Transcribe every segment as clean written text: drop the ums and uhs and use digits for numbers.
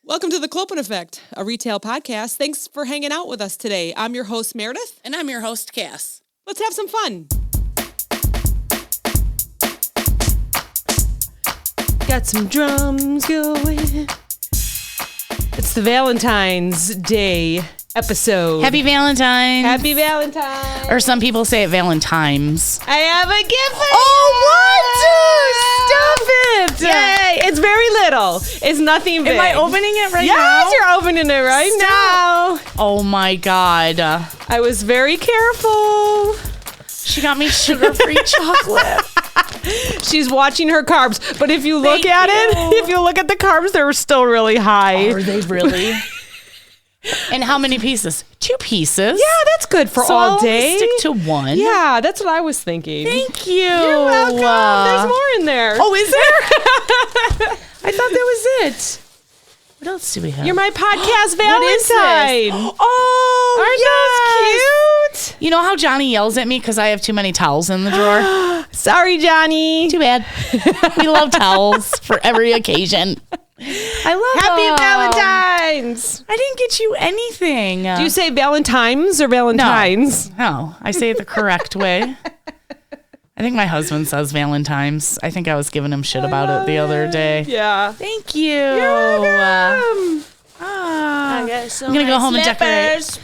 Welcome to The Clopen Effect, a retail podcast. Thanks for hanging out with us today. I'm your host, Meredith. And I'm your host, Cass. Let's have some fun. Got some drums going. It's the Valentine's Day episode. Happy Valentine. Happy Valentine. Or some people say it Valentine's. I have a gift for you. Stop it. Yay. It's very little. It's nothing big. Am I opening it right now? Yes, you're opening it right now. Oh my God. I was very careful. She got me sugar-free chocolate. She's watching her carbs, but if you look if you look at the carbs, they're still really high. Are they really? And how many pieces? 2 pieces. Yeah, that's good for so all I'll day. Stick to one. Yeah, that's what I was thinking. Thank you. You're welcome. There's more in there. Oh, is there? I thought that was it. What else do we have? You're my podcast Valentine. What is this? Oh, aren't those cute? You know how Johnny yells at me because I have too many towels in the drawer? Sorry, Johnny. Too bad. We love towels for every occasion. I love Happy Valentines. I didn't get you anything. Do you say Valentimes or Valentines? No, I say it the correct way. I think my husband says Valentimes. I think I was giving him shit about it the other day. Yeah. Thank you. You're welcome. I'm going to go home and decorate.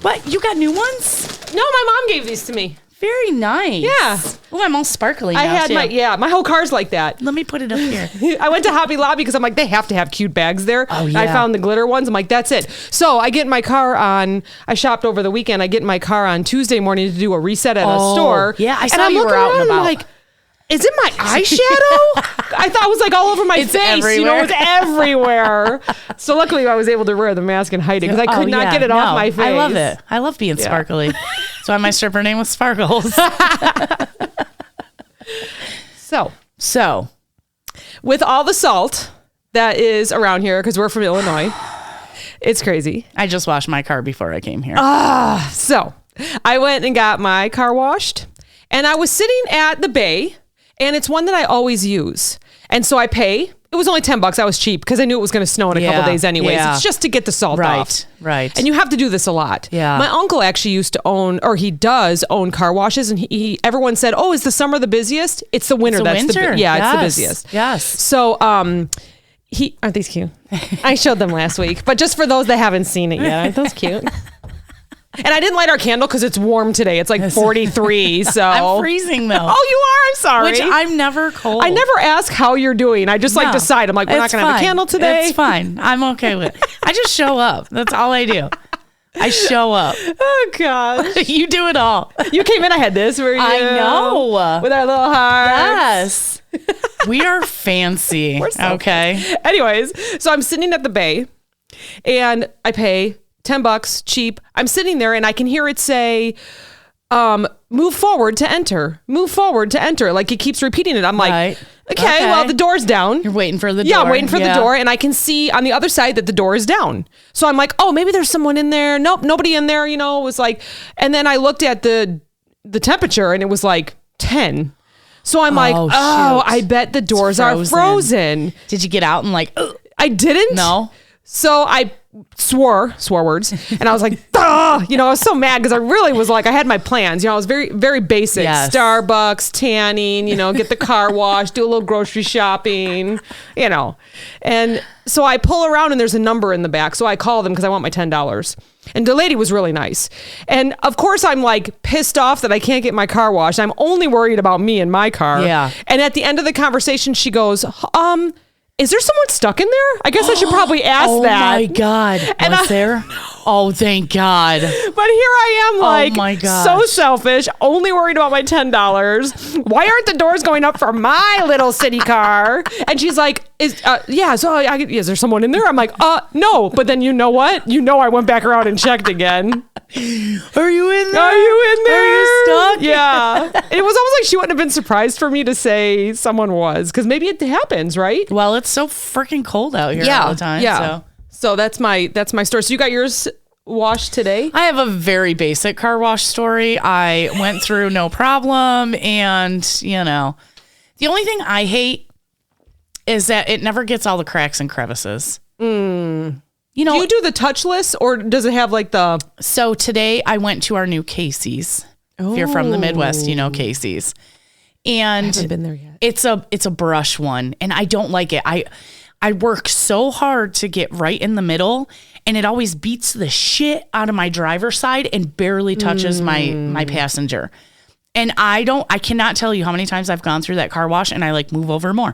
What? You got new ones? No, my mom gave these to me. Very nice. Yeah. Oh, I'm all sparkly now, I had too. my whole car's like that. Let me put it up here. I went to Hobby Lobby because I'm like, they have to have cute bags there. Oh, yeah. I found the glitter ones. I'm like, that's it. So I get in my car I shopped over the weekend. I get in my car on Tuesday morning to do a reset at a store. Yeah, I saw and you were out and about. I'm like, is it my eyeshadow? I thought it was like all over my face. Everywhere. You know, it's everywhere. So luckily I was able to wear the mask and hide it because I could not get it off my face. I love it. I love being sparkly. That's why my stripper name was Sparkles. So, with all the salt that is around here, because we're from Illinois, it's crazy. I just washed my car before I came here. So I went and got my car washed, and I was sitting at the bay, and it's one that I always use. And so I pay. It was only $10. I was cheap because I knew it was going to snow in a couple days anyways. Yeah. It's just to get the salt off. Right. And you have to do this a lot. Yeah. My uncle actually used to own, or he does own car washes, and everyone said, "Oh, is the summer the busiest?" It's the winter. It's the busiest. Yes. So aren't these cute? I showed them last week, but just for those that haven't seen it yet, aren't those cute? And I didn't light our candle because it's warm today. It's like 43, so. I'm freezing though. Oh, you are? I'm sorry. Which I'm never cold. I never ask how you're doing. I just decide. I'm like, we're not going to have a candle today. It's fine. I'm okay with it. I just show up. That's all I do. I show up. Oh, gosh. You do it all. You came in, I had this. I know. With our little Yes. hearts. We are fancy. We're so okay. fancy. Anyways, so I'm sitting at the bay and I pay $10 cheap. I'm sitting there and I can hear it say, move forward to enter. Move forward to enter. Like it keeps repeating it. I'm like, okay, well, the door's down. You're waiting for the door. Yeah, I'm waiting for the door. And I can see on the other side that the door is down. So I'm like, oh, maybe there's someone in there. Nope, nobody in there. You know, it was like, and then I looked at the temperature and it was like 10. So I'm like, I bet the doors are frozen. Did you get out and like, ugh? I didn't. No. So I swore words, and I was like, duh! You know, I was so mad because I really was like, I had my plans. You know, I was very, very basic. Yes. Starbucks, tanning, you know, get the car washed, do a little grocery shopping, you know. And so I pull around and there's a number in the back. So I call them because I want my $10. And the lady was really nice. And of course, I'm like pissed off that I can't get my car washed. I'm only worried about me and my car. Yeah. And at the end of the conversation, she goes, is there someone stuck in there? I guess I should probably ask that. Oh my God. And was there? Oh, thank God. But here I am, like, oh my gosh, so selfish, only worried about my $10. Why aren't the doors going up for my little city car? And she's like, is there someone in there? I'm like, no. But then you know what? You know I went back around and checked again. Are you in there? Are you in there? Are you stuck? Yeah. It was almost like she wouldn't have been surprised for me to say someone was, because maybe it happens, right? Well, it's so freaking cold out here all the time. Yeah. So that's my story. So you got yours washed today? I have a very basic car wash story. I went through no problem. And, you know, the only thing I hate is that it never gets all the cracks and crevices. You know, do you do the touchless or does it have like the... So today I went to our new Casey's. If you're from the Midwest, you know Casey's. And I haven't been there yet. It's a brush one and I don't like it. I work so hard to get right in the middle and it always beats the shit out of my driver's side and barely touches my passenger. And I cannot tell you how many times I've gone through that car wash and I like move over more.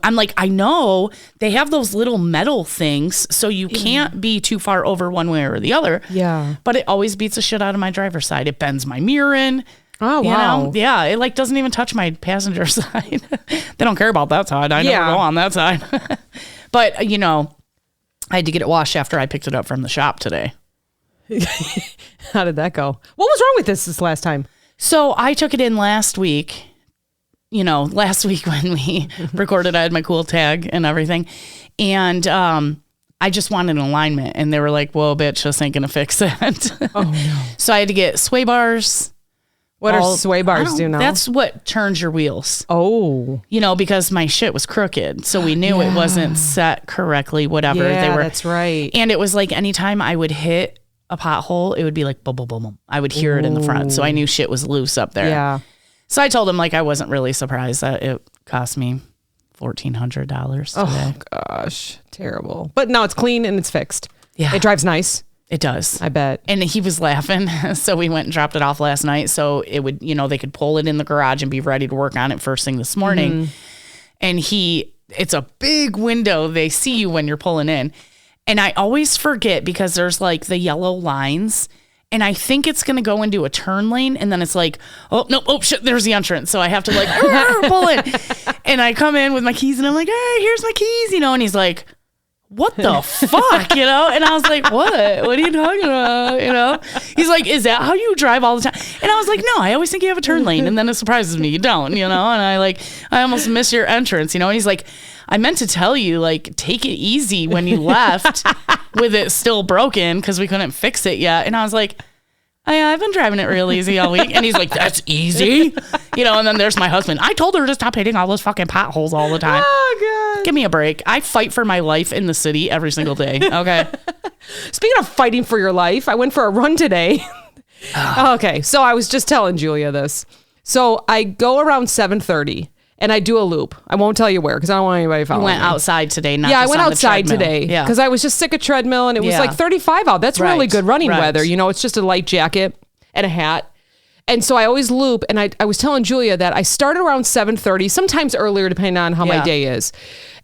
I'm like, I know they have those little metal things, so you can't be too far over one way or the other. Yeah. But it always beats the shit out of my driver's side. It bends my mirror in. Oh, wow. You know? Yeah. It like doesn't even touch my passenger side. They don't care about that side. I never go on that side. But, you know, I had to get it washed after I picked it up from the shop today. How did that go? What was wrong with this last time? So I took it in last week, when we recorded, I had my cool tag and everything. And I just wanted an alignment. And they were like, whoa, bitch, this ain't going to fix it. Oh, no. So I had to get sway bars. What are sway bars do now? That's what turns your wheels. Oh. Because my shit was crooked. So we knew it wasn't set correctly, whatever. Yeah, that's right. And it was like anytime I would hit a pothole, it would be like boom, boom, boom, boom. I would hear it in the front. So I knew shit was loose up there. Yeah. So I told him I wasn't really surprised that it cost me $1,400 today. Oh gosh, terrible. But now it's clean and it's fixed. Yeah. It drives nice. It does. I bet. And he was laughing. So we went and dropped it off last night. So it would, they could pull it in the garage and be ready to work on it first thing this morning. And it's a big window. They see you when you're pulling in. And I always forget because there's like the yellow lines and I think it's going to go into a turn lane. And then it's like, oh, no, oh shit, there's the entrance. So I have to like pull in. And I come in with my keys and I'm like, hey, here's my keys, and he's like, what the fuck, And I was like, what are you talking about? He's like, is that how you drive all the time? And I was like, no, I always think you have a turn lane. And then it surprises me you don't, and I almost miss your entrance, and he's like, I meant to tell you, take it easy when you left with it still broken because we couldn't fix it yet. And I was like, I've been driving it real easy all week. And he's like, that's easy. And then there's my husband. I told her to stop hitting all those fucking potholes all the time. Oh, God. Give me a break. I fight for my life in the city every single day. Okay. Speaking of fighting for your life, I went for a run today. Okay. So I was just telling Julia this. So I go around 7:30 and I do a loop. I won't tell you where because I don't want anybody following me. You went outside today, not Yeah, just I went on the outside treadmill. today Yeah. because I was just sick of treadmill and it was like 35 out. That's really good running weather. It's just a light jacket and a hat. And so I always loop. And I was telling Julia that I started around 7:30, sometimes earlier, depending on how my day is.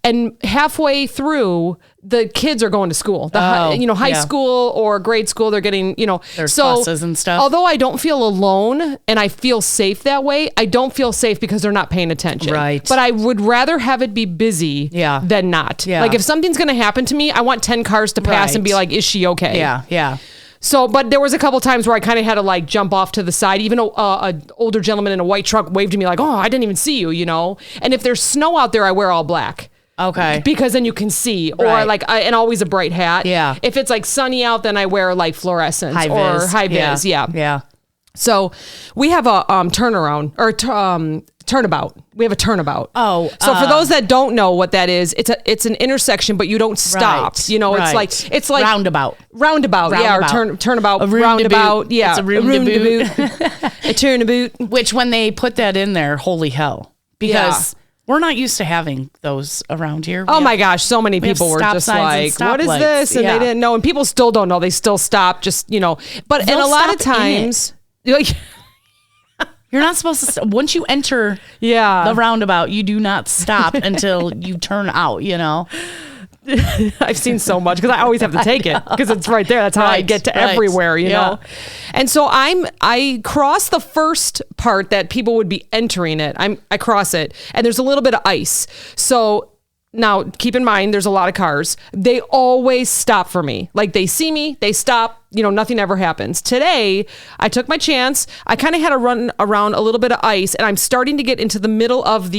And halfway through, the kids are going to school. High school or grade school, they're getting, There's buses and stuff. Although I don't feel alone and I feel safe that way, I don't feel safe because they're not paying attention. Right. But I would rather have it be busy than not. Yeah. Like if something's going to happen to me, I want 10 cars to pass and be like, is she okay? Yeah, yeah. So, but there was a couple times where I kind of had to jump off to the side. Even an older gentleman in a white truck waved to me like, oh, I didn't even see you, And if there's snow out there, I wear all black. Okay. Because then you can see. Or and always a bright hat. Yeah. If it's sunny out, then I wear fluorescence or high vis. Yeah. Yeah. So we have a turnaround or turnabout. We have a turnabout. Oh, so for those that don't know what that is, it's an intersection, but you don't stop. Right, it's like roundabout. Yeah, or turnabout, a roundabout. Yeah, it's a roundabout. A turnabout. Which when they put that in there, holy hell, because we're not used to having those around here. My gosh, so many people were just like, "What is this?" And they didn't know, and people still don't know. They still stop. Just but and a lot of times. You're not supposed to. Once you enter the roundabout, you do not stop until you turn out, I've seen so much because I always have to take it because it's right there. That's how I get to everywhere, you know? And so I cross the first part that people would be entering it. I cross it and there's a little bit of ice. So now keep in mind, there's a lot of cars. They always stop for me. They see me, they stop, nothing ever happens. Today, I took my chance. I kind of had to run around a little bit of ice and I'm starting to get into the middle of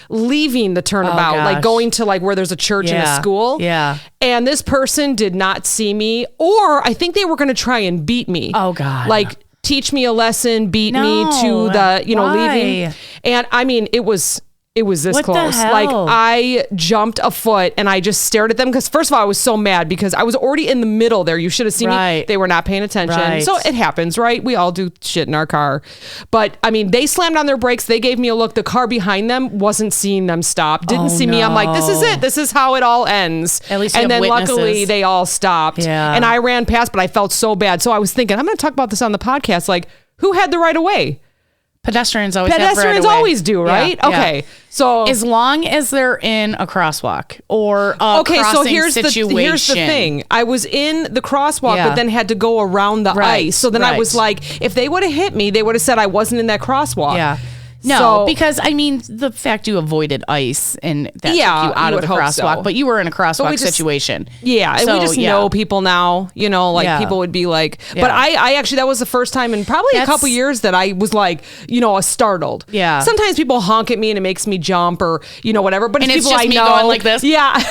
leaving the turnabout, going to where there's a church and a school. Yeah. And this person did not see me, or I think they were going to try and beat me. Oh God. Teach me a lesson, beat me to the, leaving. And I mean, it was It was this What the close. hell? Like I jumped a foot and I just stared at them because first of all, I was so mad because I was already in the middle there. You should have seen me. Right. They were not paying attention. Right. So it happens, right? We all do shit in our car. But I mean, they slammed on their brakes. They gave me a look. The car behind them wasn't seeing them stop. Didn't see me. I'm like, this is it. This is how it all ends. At least you and have then witnesses. luckily they all stopped. Yeah. And I ran past, but I felt so bad. So I was thinking, I'm going to talk about this on the podcast. Like, who had the right of way? Pedestrians always Pedestrians always do, right? Yeah, Okay. yeah. So as long as they're in a crosswalk or a crossing here's situation. here's the thing. I was in the crosswalk, Yeah. but then had to go around the Right, ice. So then I right. was like, if they would have hit me, they would have said I wasn't in that crosswalk. Yeah. No, So- because I mean, the fact you avoided ice and that Yeah, took you out you of the would hope crosswalk, so. but you were in a crosswalk we just- situation. Yeah, and we So, just yeah. know people now, like Yeah. people would be like, Yeah. but I actually, that was the first time in probably a That's- couple years that I was like, startled. Yeah. Sometimes people honk at me and it makes me jump or, whatever, but And it's it's people just I me know. going like this? Yeah.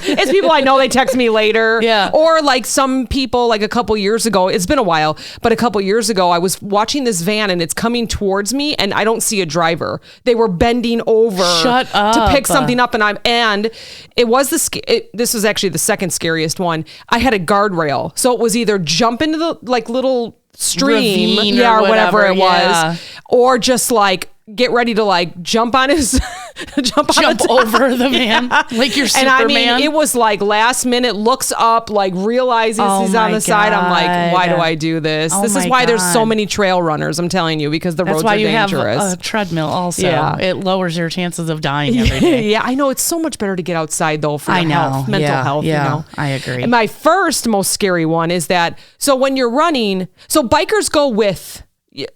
It's people I know, they text me later. Yeah. Or like some people, like a couple years ago, it's been a while, but a couple years ago, I was watching this van and it's coming towards me and I don't see a driver. They were bending over Shut to pick up. something up and it was this was actually the second scariest one. I had a guardrail. So it was either jump into the like little stream, Ravine or or whatever it whatever, was, or just like get ready to like jump on his jump Over the van like you're and Superman. I mean, it was like last minute, looks up, like realizes Oh he's on my the side. I'm like, God. why do I do this? Oh This is my why there's so God. many trail runners, I'm telling you, because the That's roads why are you dangerous. have a treadmill also. Yeah. It lowers your chances of dying every day. Yeah, I know. It's so much better to get outside though for I your know. health, mental Yeah, health, yeah, I agree. And my first most scary one is that, so when you're running, so bikers go with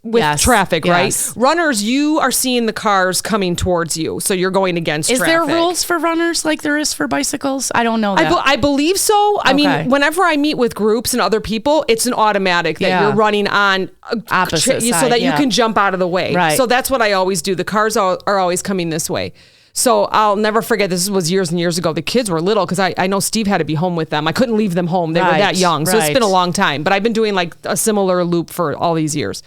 Yes, traffic, yes. right? Runners, you are seeing the cars coming towards you, so you're going against Is traffic. there rules for runners like there is for bicycles? I don't know that. I believe so. I Okay. mean, whenever I meet with groups and other people, it's an automatic that Yeah. you're running on Opposite so side, that you yeah. can jump out of the way. Right. So that's what I always do. The cars are always coming this way. So I'll never forget, this was years and years ago. The kids were little because I know Steve had to be home with them. I couldn't leave them home. They were Right, that young. So it's right. been a long time. But I've been doing like a similar loop for all these years.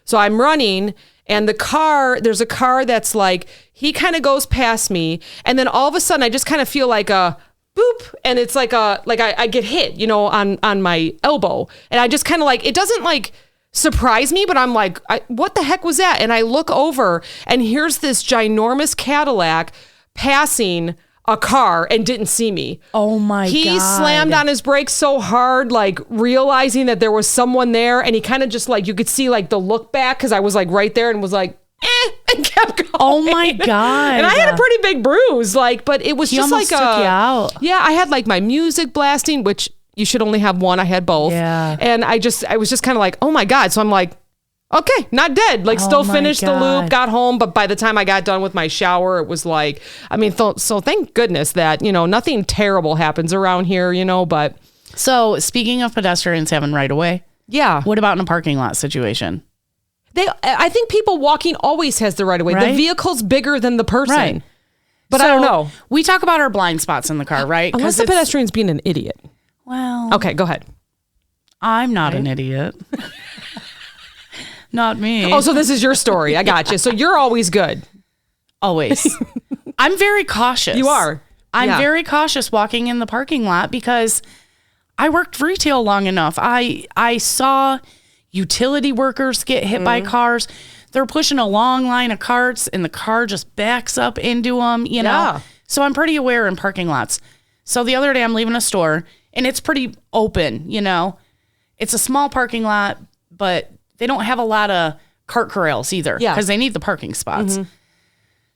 So I'm running and there's a car that's like, he kind of goes past me. And then all of a sudden I just kind of feel like a boop. And it's like I get hit, on my elbow. And I just kind of like, it doesn't like surprise me, but I'm like, what the heck was that? And I look over and here's this ginormous Cadillac passing a car and didn't see me. Oh my God. He slammed on his brakes so hard, like realizing that there was someone there. And he kind of just like, you could see like the look back because I was like right there and was like, and kept going. Oh my God. And I had a pretty big bruise, but it was He just almost like took you out. Yeah, I had like my music blasting, which you should only have one. I had both. Yeah. And I was just kind of like, oh my God. So I'm like, okay, not dead. Like still my finished the God. loop, got home. But by the time I got done with my shower, it was like, I mean, so thank goodness that, nothing terrible happens around here, but So speaking of pedestrians having right of way, yeah. what about in a parking lot situation? I think people walking always has the right of way. The Right. vehicle's bigger than the person. Right. But I don't know. We talk about our blind spots in the car, right? Unless the it's- pedestrian's being an idiot. Well, Okay, go ahead. I'm not an idiot. Not me. Oh, so this is your story. I got you. So you're always good. Always. I'm very cautious. You are. I'm Yeah. very cautious walking in the parking lot because I worked retail long enough. I saw utility workers get hit by cars. They're pushing a long line of carts and the car just backs up into them, you know? Yeah. So I'm pretty aware in parking lots. So the other day I'm leaving a store and it's pretty open, It's a small parking lot, but they don't have a lot of cart corrals either because they need the parking spots. Mm-hmm.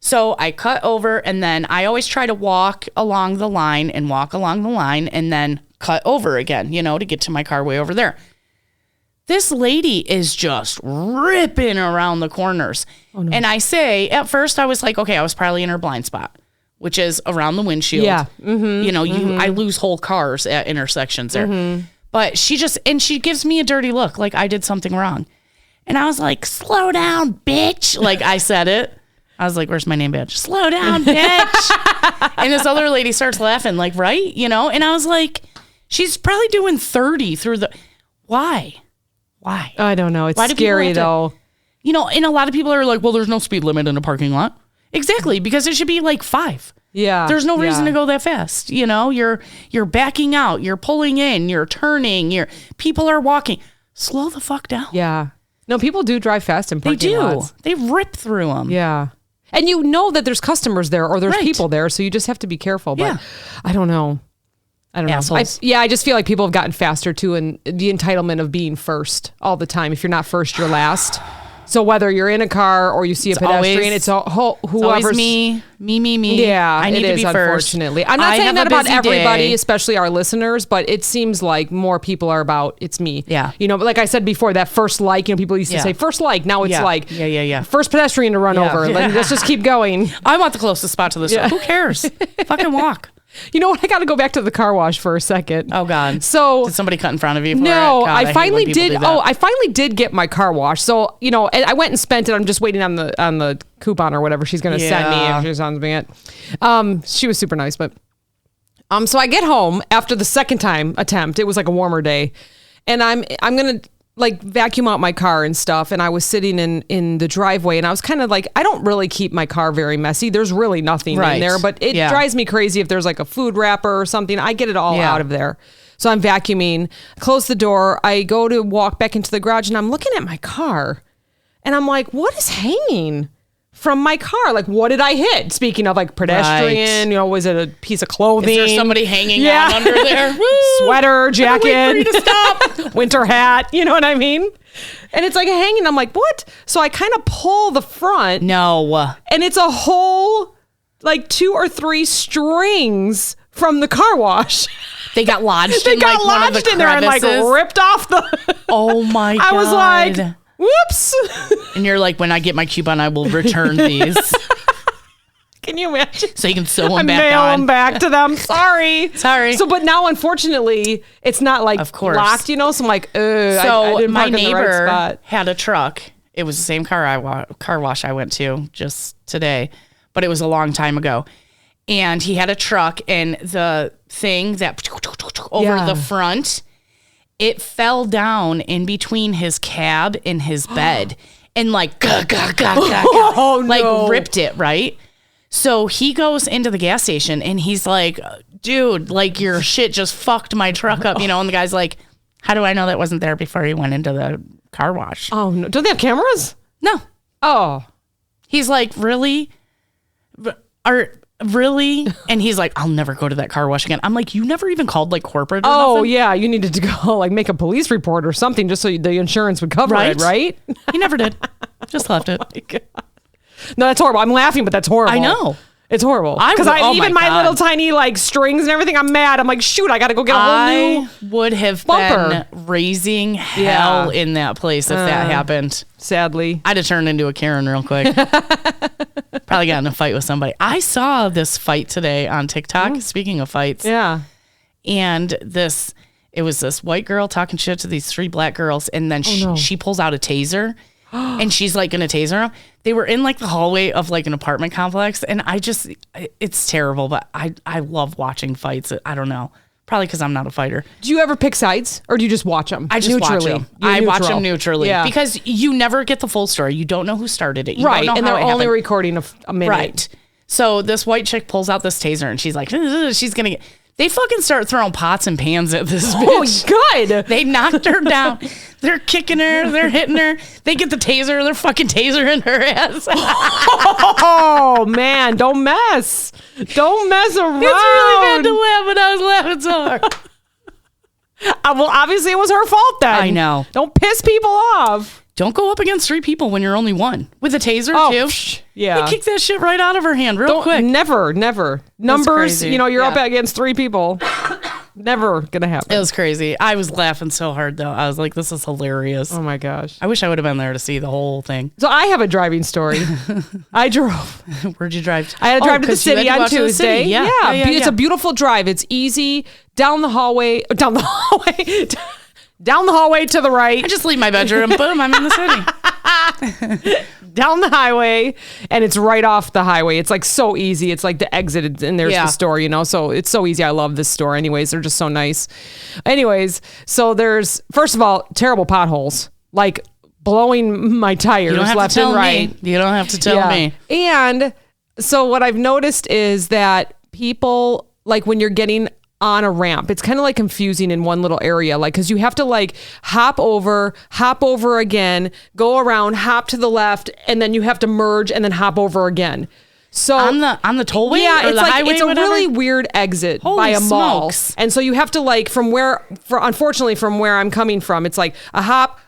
So I cut over and then I always try to walk along the line and then cut over again, to get to my car way over there. This lady is just ripping around the corners. Oh, no. And I say, at first I was like, okay, I was probably in her blind spot, which is around the windshield. Yeah. Mm-hmm. I lose whole cars at intersections there. Mm-hmm. But she gives me a dirty look, like I did something wrong. And I was like, slow down, bitch. Like I said it. I was like, where's my name badge? Slow down, bitch. And this other lady starts laughing, like, right? And I was like, she's probably doing 30 through the, why? I don't know. It's Why do people scary have to- though. And a lot of people are like, well, there's no speed limit in a parking lot. Exactly, because it should be like 5. Yeah. There's no reason to go that fast. You know, you're backing out, you're pulling in, you're turning, people are walking. Slow the fuck down. Yeah. No, people do drive fast in parking lots. They rip through them. Yeah. And you know that there's customers there or there's Right. people there, so you just have to be careful. But I don't know. Assholes. I just feel like people have gotten faster too, and the entitlement of being first all the time. If you're not first, you're last. So whether you're in a car or you see a pedestrian, it's whoever's always me. Yeah, I need to be first. Unfortunately, I'm not saying that about everybody, especially our listeners, but it seems like more people are about it's me. Yeah, you know, but like I said before, that first like, you know, people used to say first like. Now it's like first pedestrian to run over. Like, let's just keep going. I want the closest spot to this. Who cares? Fucking walk. You know what? I got to go back to the car wash for a second. Oh God! So did somebody cut in front of you? No, I finally did. I finally did get my car washed. So you know, I went and spent it. I'm just waiting on the coupon or whatever she's going to send me if she sends me it. She was super nice, but so I get home after the second time attempt. It was like a warmer day, and I'm gonna like vacuum out my car and stuff, and I was sitting in the driveway, and I was kind of like, I don't really keep my car very messy. There's really nothing in there, but it drives me crazy if there's like a food wrapper or something. I get it all out of there. So I'm vacuuming, close the door. I go to walk back into the garage, and I'm looking at my car, and I'm like, what is hanging from my car? Like, what did I hit? Speaking of like pedestrian, you know, was it a piece of clothing? Is there somebody hanging on under there? Sweater, jacket, wait for you to stop. winter hat, you know what I mean? And it's like hanging. I'm like, what? So I kind of pull the front. No. And it's a whole like 2 or 3 strings from the car wash. They got lodged they in got like one of the lodged in there and like ripped off the. Oh my God. I was like, whoops. And you're like, when I get my coupon, I will return these. Can you imagine? So you can sew them back mail on. them back to them. Sorry. So, but now, unfortunately, it's not like locked, you know? So I'm like, I didn't my park in the right neighbor spot. had a truck. It was the same car wash I went to just today, but it was a long time ago. And he had a truck, and the thing that over the front, it fell down in between his cab and his bed and like, like ripped it, right? So he goes into the gas station and he's like, dude, like your shit just fucked my truck up, you know? And the guy's like, how do I know that wasn't there before he went into the car wash? Oh, no. Don't they have cameras? No. Oh. He's like, really? Really? And he's like, I'll never go to that car wash again. I'm like, you never even called like corporate or nothing? Yeah, you needed to go like make a police report or something just so the insurance would cover it, right? He never did. Just left it. Oh my God. No, that's horrible. I'm laughing, but that's horrible. I know. It's horrible. Because even my little tiny like strings and everything, I'm mad. I'm like, shoot, I got to go get a whole new would have bumper. Been raising hell in that place if that happened. Sadly. I'd have turned into a Karen real quick. Probably got in a fight with somebody. I saw this fight today on TikTok. Speaking of fights. Yeah. And it was this white girl talking shit to these 3 black girls. And then she pulls out a taser. And she's like gonna taser them. They were in like the hallway of like an apartment complex, and it's terrible. But I love watching fights. I don't know, probably because I'm not a fighter. Do you ever pick sides, or do you just watch them? I just neutrally. watch them. I watch them neutrally because you never get the full story. You don't know who started it. You don't know and how they're it only happened. recording a minute. Right. So this white chick pulls out this taser, and she's like, she's gonna get. They fucking start throwing pots and pans at this bitch. Oh, good. They knocked her down. They're kicking her. They're hitting her. They get the taser. They're fucking tasering her ass. Oh, man. Don't mess. Don't mess around. It's really bad to laugh, but I was laughing so hard. Well, obviously it was her fault then. I know. Don't piss people off. Don't go up against 3 people when you're only one. With a taser, too. Yeah. They kick that shit right out of her hand real quick. Never. Numbers, crazy. you're up against 3 people. Never gonna happen. It was crazy. I was laughing so hard, though. I was like, this is hilarious. Oh, my gosh. I wish I would have been there to see the whole thing. So I have a driving story. I drove. Where'd you drive to? I had to drive to the city on Tuesday. Yeah. It's a beautiful drive. It's easy. Down the hallway to the right. I just leave my bedroom. Boom, I'm in the city. Down the highway, and it's right off the highway. It's like so easy. It's like the exit, and there's the store, you know? So it's so easy. I love this store. Anyways, they're just so nice. Anyways, so there's, first of all, terrible potholes. Like blowing my tires left and right. You don't have to tell me. And So what I've noticed is that people, like when you're getting on a ramp, it's kind of like confusing in one little area, like because you have to like hop over again, go around, hop to the left, and then you have to merge and then hop over again. So on the tollway, yeah, or it's the like highway, it's a whatever? really weird exit Holy by a mall, smokes. and so you have to like unfortunately from where I'm coming from, it's like a hop,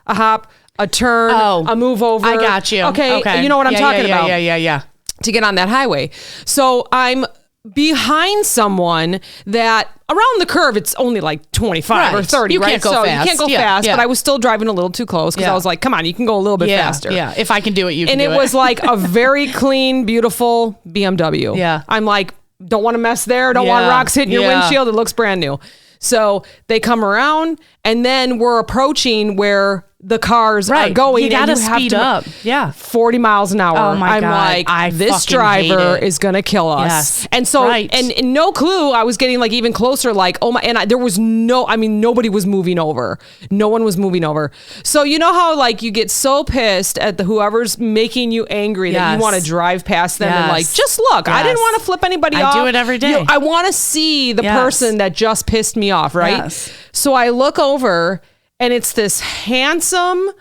a turn, a move over. I got you. Okay, you know what I'm talking about. Yeah. To get on that highway. So I'm behind someone that around the curve, it's only like 25 or 30, you right? Can't go so fast. you can't go fast, but I was still driving a little too close because I was like, come on, you can go a little bit faster. Yeah, if I can do it, you can and do it. And it was like a very clean, beautiful BMW. Yeah. I'm like, don't want to mess there. Don't want rocks hitting your windshield. It looks brand new. So they come around and then we're approaching where the cars are going. You gotta and you have speed to up. Yeah. 40 miles an hour. Oh my I'm God. like, this driver is going to kill us. Yes. And so, and no clue, I was getting like even closer, like, oh my, and there was nobody was moving over. No one was moving over. So you know how like you get so pissed at whoever's making you angry that you want to drive past them and like, just look, I didn't want to flip anybody off. I do it every day. You know, I want to see the person that just pissed me off, right? Yes. So I look over and it's this handsome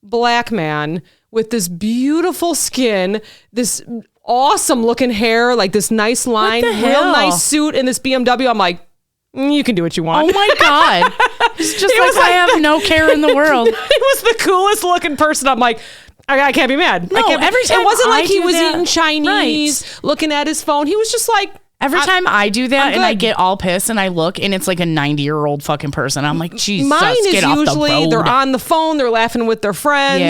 black man with this beautiful skin, this awesome looking hair, like this nice line, real nice suit in this BMW. I'm like, you can do what you want. Oh my God. It's just like I have no care in the world. He was the coolest looking person. I'm like, I can't be mad. No, every time it wasn't like he was that, eating Chinese, looking at his phone. He was just like, every time I do that and I get all pissed and I look and it's like a 90-year-old fucking person, I'm like, Jesus, mine is get off usually the road. they're on the phone, they're laughing with their friends,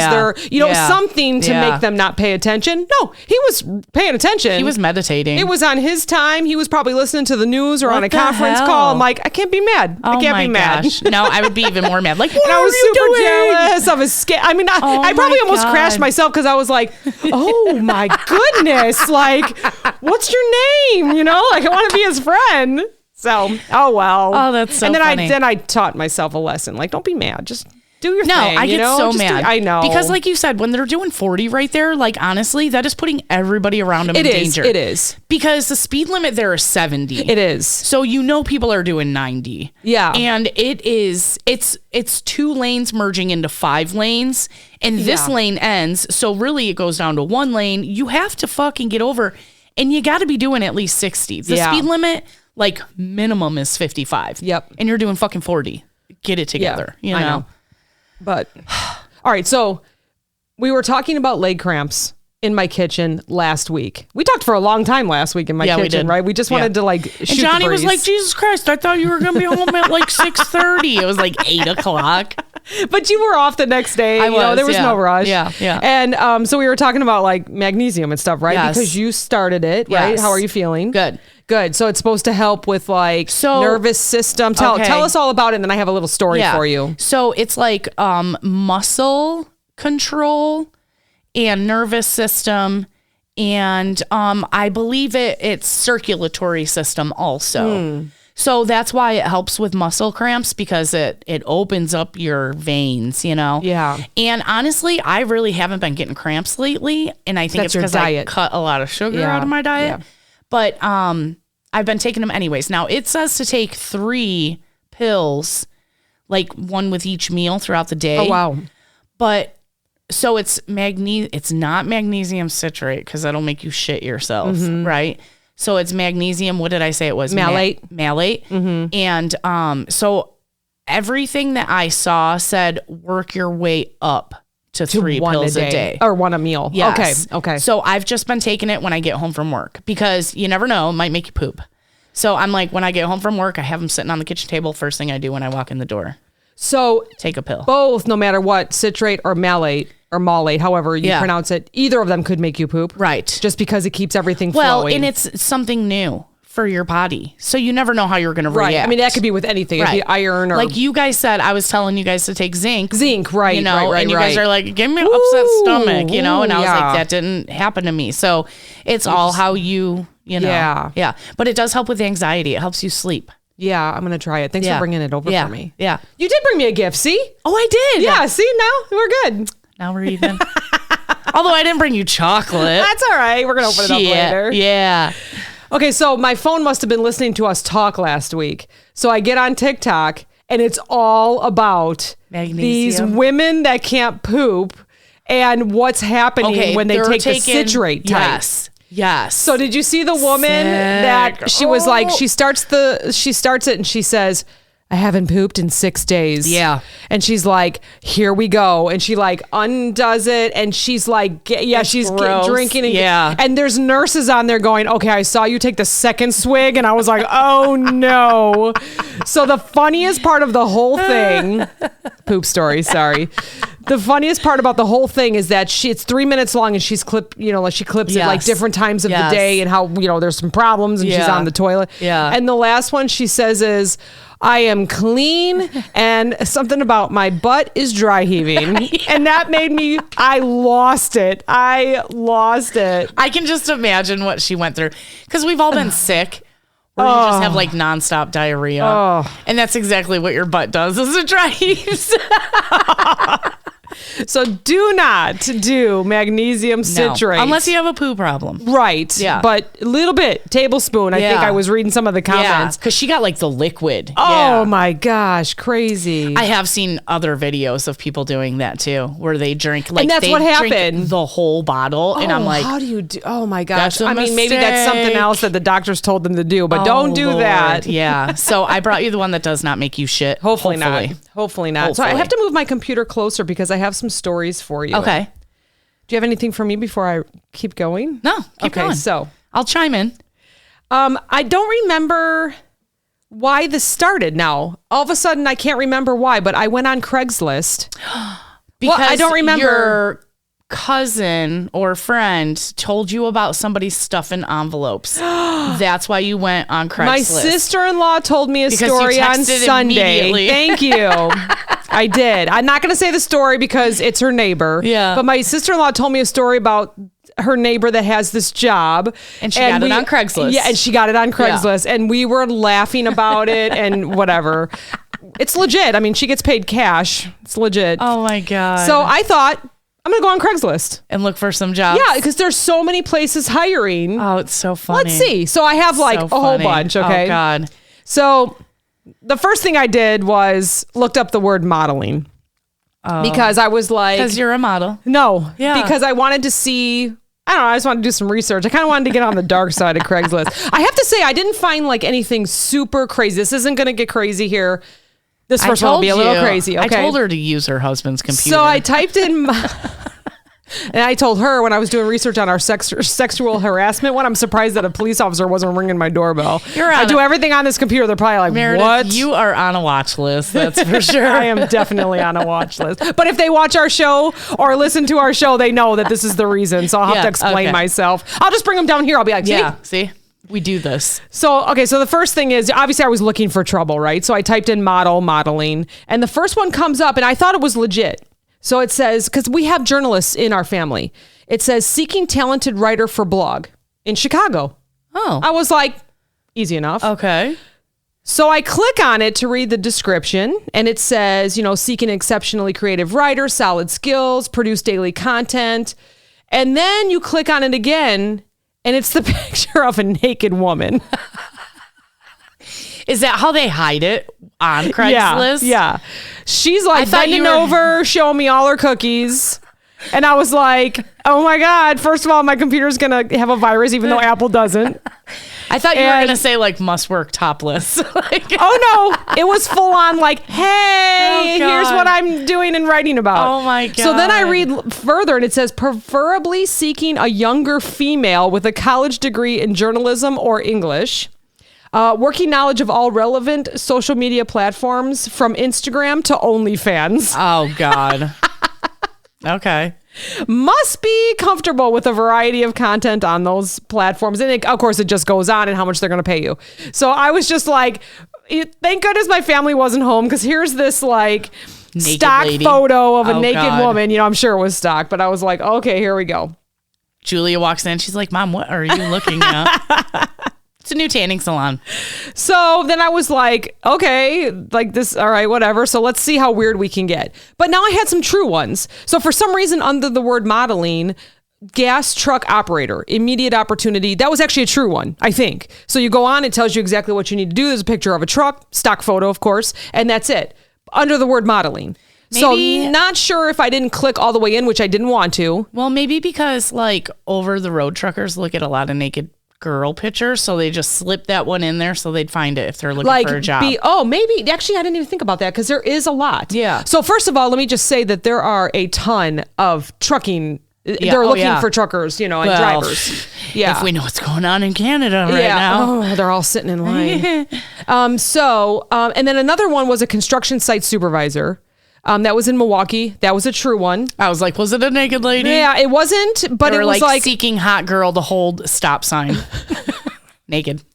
they're something to make them not pay attention. No, he was paying attention. He was meditating. It was on his time. He was probably listening to the news or on a conference call. I'm like, I can't be mad. I can't be mad. Gosh. No, I would be even more mad. Like, what and I was are you super doing? jealous of his skin. I mean, I probably almost crashed myself because I was like, oh my goodness, like, what's your name? You know, like I want to be his friend. So, oh well. Oh, that's so and then funny. I taught myself a lesson. Like, don't be mad. Just do your thing. I get so mad. I know. Because like you said, when they're doing 40 right there, like honestly, that is putting everybody around them in danger. It is. Because the speed limit there is 70. It is. So you know people are doing 90. Yeah. And it's 2 lanes merging into 5 lanes. And this lane ends. So really it goes down to 1 lane. You have to fucking get over. And you got to be doing at least 60. The speed limit, like minimum is 55. Yep. And you're doing fucking 40. Get it together. You know? I know. But, all right. So we were talking about leg cramps in my kitchen last week. We talked for a long time last week in my kitchen, we did. right? We just wanted to like shoot and Johnny the was breeze. like, Jesus Christ, I thought you were going to be home at like 6:30. It was like 8 o'clock. But you were off the next day. I was, there was no rush. Yeah. And so we were talking about like magnesium and stuff, right? Yes. Because you started it, right? Yes. How are you feeling? Good. So it's supposed to help with like nervous system. Tell us all about it, and then I have a little story for you. So it's like muscle control and nervous system. And I believe it's circulatory system also. So that's why it helps with muscle cramps, because it opens up your veins, you know? Yeah. And honestly, I really haven't been getting cramps lately. And I think it's because I cut a lot of sugar out of my diet. Yeah. But I've been taking them anyways. Now, it says to take 3 pills, like 1 with each meal throughout the day. Oh, wow. But so it's not magnesium citrate, because that'll make you shit yourself, right? So it's magnesium. What did I say it was? Malate. Malate. And so everything that I saw said work your way up to 3 pills a day. Or 1 a meal. Yes. Okay. So I've just been taking it when I get home from work, because you never know, it might make you poop. So I'm like, when I get home from work, I have them sitting on the kitchen table. First thing I do when I walk in the door. So take a pill. Both, no matter what, citrate or malate, however you pronounce it, either of them could make you poop. Right. Just because it keeps everything flowing. Well, and it's something new for your body. So you never know how you're going to react. Right. I mean, that could be with anything. It could be iron or... Like you guys said, I was telling you guys to take zinc. Right. You know, right, and you guys are like, give me an upset stomach, you know? And I was like, that didn't happen to me. So it's all how you know. Yeah. But it does help with anxiety. It helps you sleep. Yeah, I'm going to try it. Thanks for bringing it over for me. Yeah. You did bring me a gift, see? Oh, I did. Yeah, see, now we're good. Now we're even. Although I didn't bring you chocolate. That's all right. We're going to open it up later. Yeah. Okay, so my phone must have been listening to us talk last week. So I get on TikTok, and it's all about Magnesium. these women that can't poop and what's happening when they take the citrate type. Yes. So did you see the woman that she was like, she starts it and she says, I haven't pooped in 6 days. Yeah. And she's like, here we go. And she like undoes it. And she's like, she's drinking. And there's nurses on there going, okay, I saw you take the second swig. And I was like, oh no. So the funniest part of the whole thing, poop story, sorry. The funniest part about the whole thing is that it's 3 minutes long and she's clipped, she clips it like different times of the day and how, there's some problems and she's on the toilet. Yeah. And the last one she says is, I am clean and something about my butt is dry heaving. And that made me, I lost it. I can just imagine what she went through because we've all been sick. Where you just have like nonstop diarrhea. And that's exactly what your butt does is it dry heaves. So do not do magnesium citrate. Unless you have a poo problem. Right. Yeah. But a little bit, tablespoon. I think I was reading some of the comments. Because she got like the liquid. Oh my gosh, crazy. I have seen other videos of people doing that too, where they drink like and that's what happened. The whole bottle. And I'm like, how do you do? Oh my gosh. I mean, maybe that's something else that the doctors told them to do, but don't do that. Yeah. So I brought you the one that does not make you shit. Hopefully not. So I have to move my computer closer because I have some stories for you. Okay. Do you have anything for me before I keep going? No, keep going. So I'll chime in. I don't remember why this started now. All of a sudden, I can't remember why, but I went on Craigslist. Because I don't remember. Your cousin or friend told you about somebody stuffing envelopes. That's why you went on Craigslist. My sister-in-law told me a story on Sunday. Thank you. I did. I'm not going to say the story because it's her neighbor. Yeah. But my sister-in-law told me a story about her neighbor that has this job. And she got it on Craigslist. Yeah, and she got it on Craigslist. Yeah. And we were laughing about it and whatever. It's legit. I mean, she gets paid cash. It's legit. Oh, my God. So I thought, I'm going to go on Craigslist. And look for some jobs. Yeah, because there's so many places hiring. Oh, it's so funny. Let's see. So I have like a whole bunch, okay? Oh, God. So the first thing I did was looked up the word modeling. Because I was like... Because you're a model. No. Yeah. Because I wanted to see... I don't know. I just wanted to do some research. I kind of wanted to get on the dark side of Craigslist. I have to say, I didn't find like anything super crazy. This isn't going to get crazy here. This first one will be a little crazy. Okay? I told her to use her husband's computer. So I typed in... And I told her when I was doing research on our sexual harassment one, I'm surprised that a police officer wasn't ringing my doorbell. I do everything on this computer. They're probably like, Meredith, what? You are on a watch list. That's for sure. I am definitely on a watch list. But if they watch our show or listen to our show, they know that this is the reason. So I'll have to explain myself. I'll just bring them down here. I'll be like, see? We do this. So, okay. So the first thing is, obviously I was looking for trouble, right? So I typed in modeling. And the first one comes up and I thought it was legit. So it says, because we have journalists in our family, it says seeking talented writer for blog in Chicago. Oh. I was like, easy enough. Okay. So I click on it to read the description and it says, seeking exceptionally creative writer, solid skills, produce daily content. And then you click on it again and it's the picture of a naked woman. Is that how they hide it on Craigslist? Yeah. She's like bending over, showing me all her cookies. And I was like, oh my God, first of all, my computer's going to have a virus, even though Apple doesn't. I thought you were going to say like must work topless. Oh no, it was full on like, hey, here's what I'm doing and writing about. Oh my God. So then I read further and it says preferably seeking a younger female with a college degree in journalism or English. Working knowledge of all relevant social media platforms from Instagram to OnlyFans. Oh, God. Okay. Must be comfortable with a variety of content on those platforms. And of course, it just goes on and how much they're going to pay you. So I was just like, thank goodness my family wasn't home because here's this like naked stock lady. Photo of a naked woman. I'm sure it was stock, but I was like, okay, here we go. Julia walks in. She's like, Mom, what are you looking at? It's a new tanning salon. So then I was like, okay, like this, all right, whatever. So let's see how weird we can get. But now I had some true ones. So for some reason, under the word modeling, gas truck operator, immediate opportunity. That was actually a true one, I think. So you go on, it tells you exactly what you need to do. There's a picture of a truck, stock photo, of course, and that's it. Under the word modeling. Maybe, so not sure if I didn't click all the way in, which I didn't want to. Well, maybe because like over the road truckers look at a lot of naked girl pictures, so they just slip that one in there so they'd find it if they're looking for a job. Maybe. Actually, I didn't even think about that because there is a lot. Yeah. So first of all, let me just say that there are a ton of trucking. They're looking for truckers, and drivers. Yeah. If we know what's going on in Canada now. Oh, they're all sitting in line. And then another one was a construction site supervisor. That was in Milwaukee. That was a true one. I was like, was it a naked lady? Yeah, it wasn't, but it was like seeking hot girl to hold stop sign. Naked.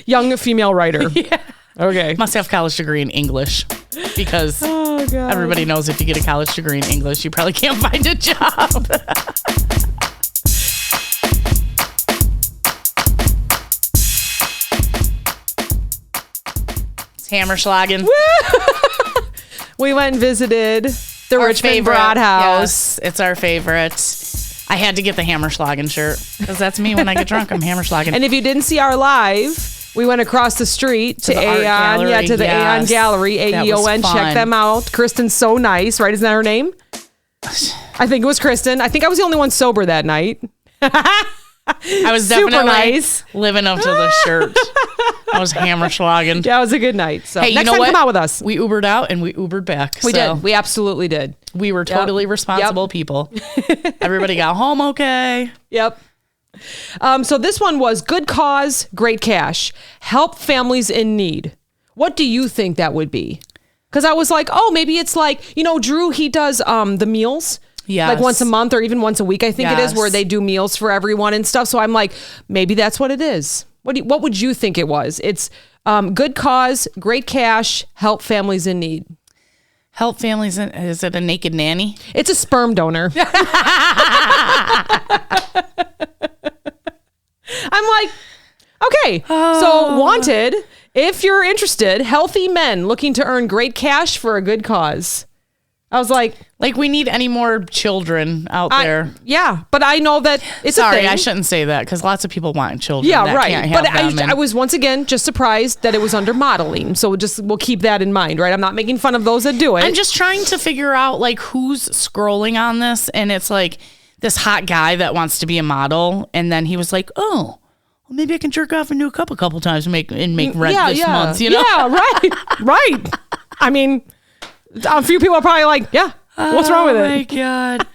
Young female writer. Yeah. Okay. Must have college degree in English because everybody knows if you get a college degree in English, you probably can't find a job. Hammerschlagen. We went and visited the Richmond Broad House. Yes, it's our favorite. I had to get the Hammerschlagen shirt because that's me when I get drunk. I'm Hammerschlagen. And if you didn't see our live, we went across the street to Aeon. Yeah, to the Aeon Gallery. AEON. Check them out. Kristen's so nice, right? Isn't that her name? I think it was Kristen. I think I was the only one sober that night. I was definitely living up to the shirt. I was Hammerschlagen. Yeah, it was a good night. So hey, next time, come out with us. We Ubered out and we Ubered back. We did. We absolutely did. We were totally responsible people. Everybody got home okay. Yep. So this one was good cause, great cash. Help families in need. What do you think that would be? Because I was like, oh, maybe it's like, Drew, he does the meals. Yes. Like once a month or even once a week, I think it is, where they do meals for everyone and stuff. So I'm like, maybe that's what it is. What would you think it was? It's good cause, great cash, help families in need. Help families in, is it a naked nanny? It's a sperm donor. I'm like, okay, so wanted, if you're interested, healthy men looking to earn great cash for a good cause. I was like we need any more children out there. Yeah, but I know that it's a thing. I shouldn't say that because lots of people want children. Yeah, that right. Can't have but them I was once again just surprised that it was under modeling. So we'll keep that in mind, right? I'm not making fun of those that do it. I'm just trying to figure out who's scrolling on this, and it's like this hot guy that wants to be a model, and then he was like, oh, well, maybe I can jerk off into a cup a couple times and make rent this month. Yeah, right, right. I mean. A few people are probably like, yeah, what's wrong with it? Oh, my God.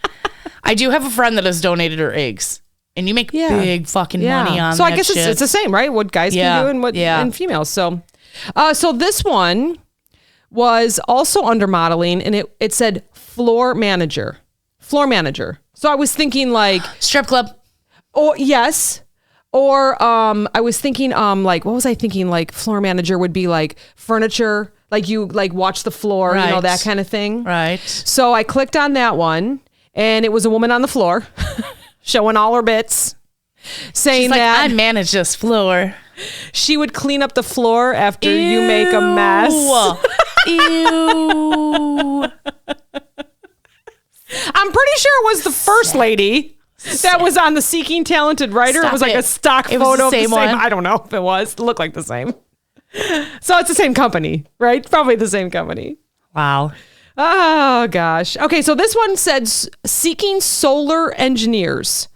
I do have a friend that has donated her eggs. And you make big fucking money on that. So I guess it's the same, right? What guys can do and females. So this one was also under modeling, and it said floor manager. Floor manager. So I was thinking like... strip club. Or yes. Or I was thinking what was I thinking? Like floor manager would be like furniture... Like you watch the floor, right. That kind of thing. Right. So I clicked on that one, and it was a woman on the floor showing all her bits, saying that I manage this floor. She would clean up the floor after you make a mess. Ew. I'm pretty sure it was the first lady that was on the Seeking Talented Writer. It was like a stock photo of the same one. I don't know if it was. It looked like the same. So it's the same company, right? Probably the same company. Wow. Oh, gosh. Okay, so this one said seeking solar engineers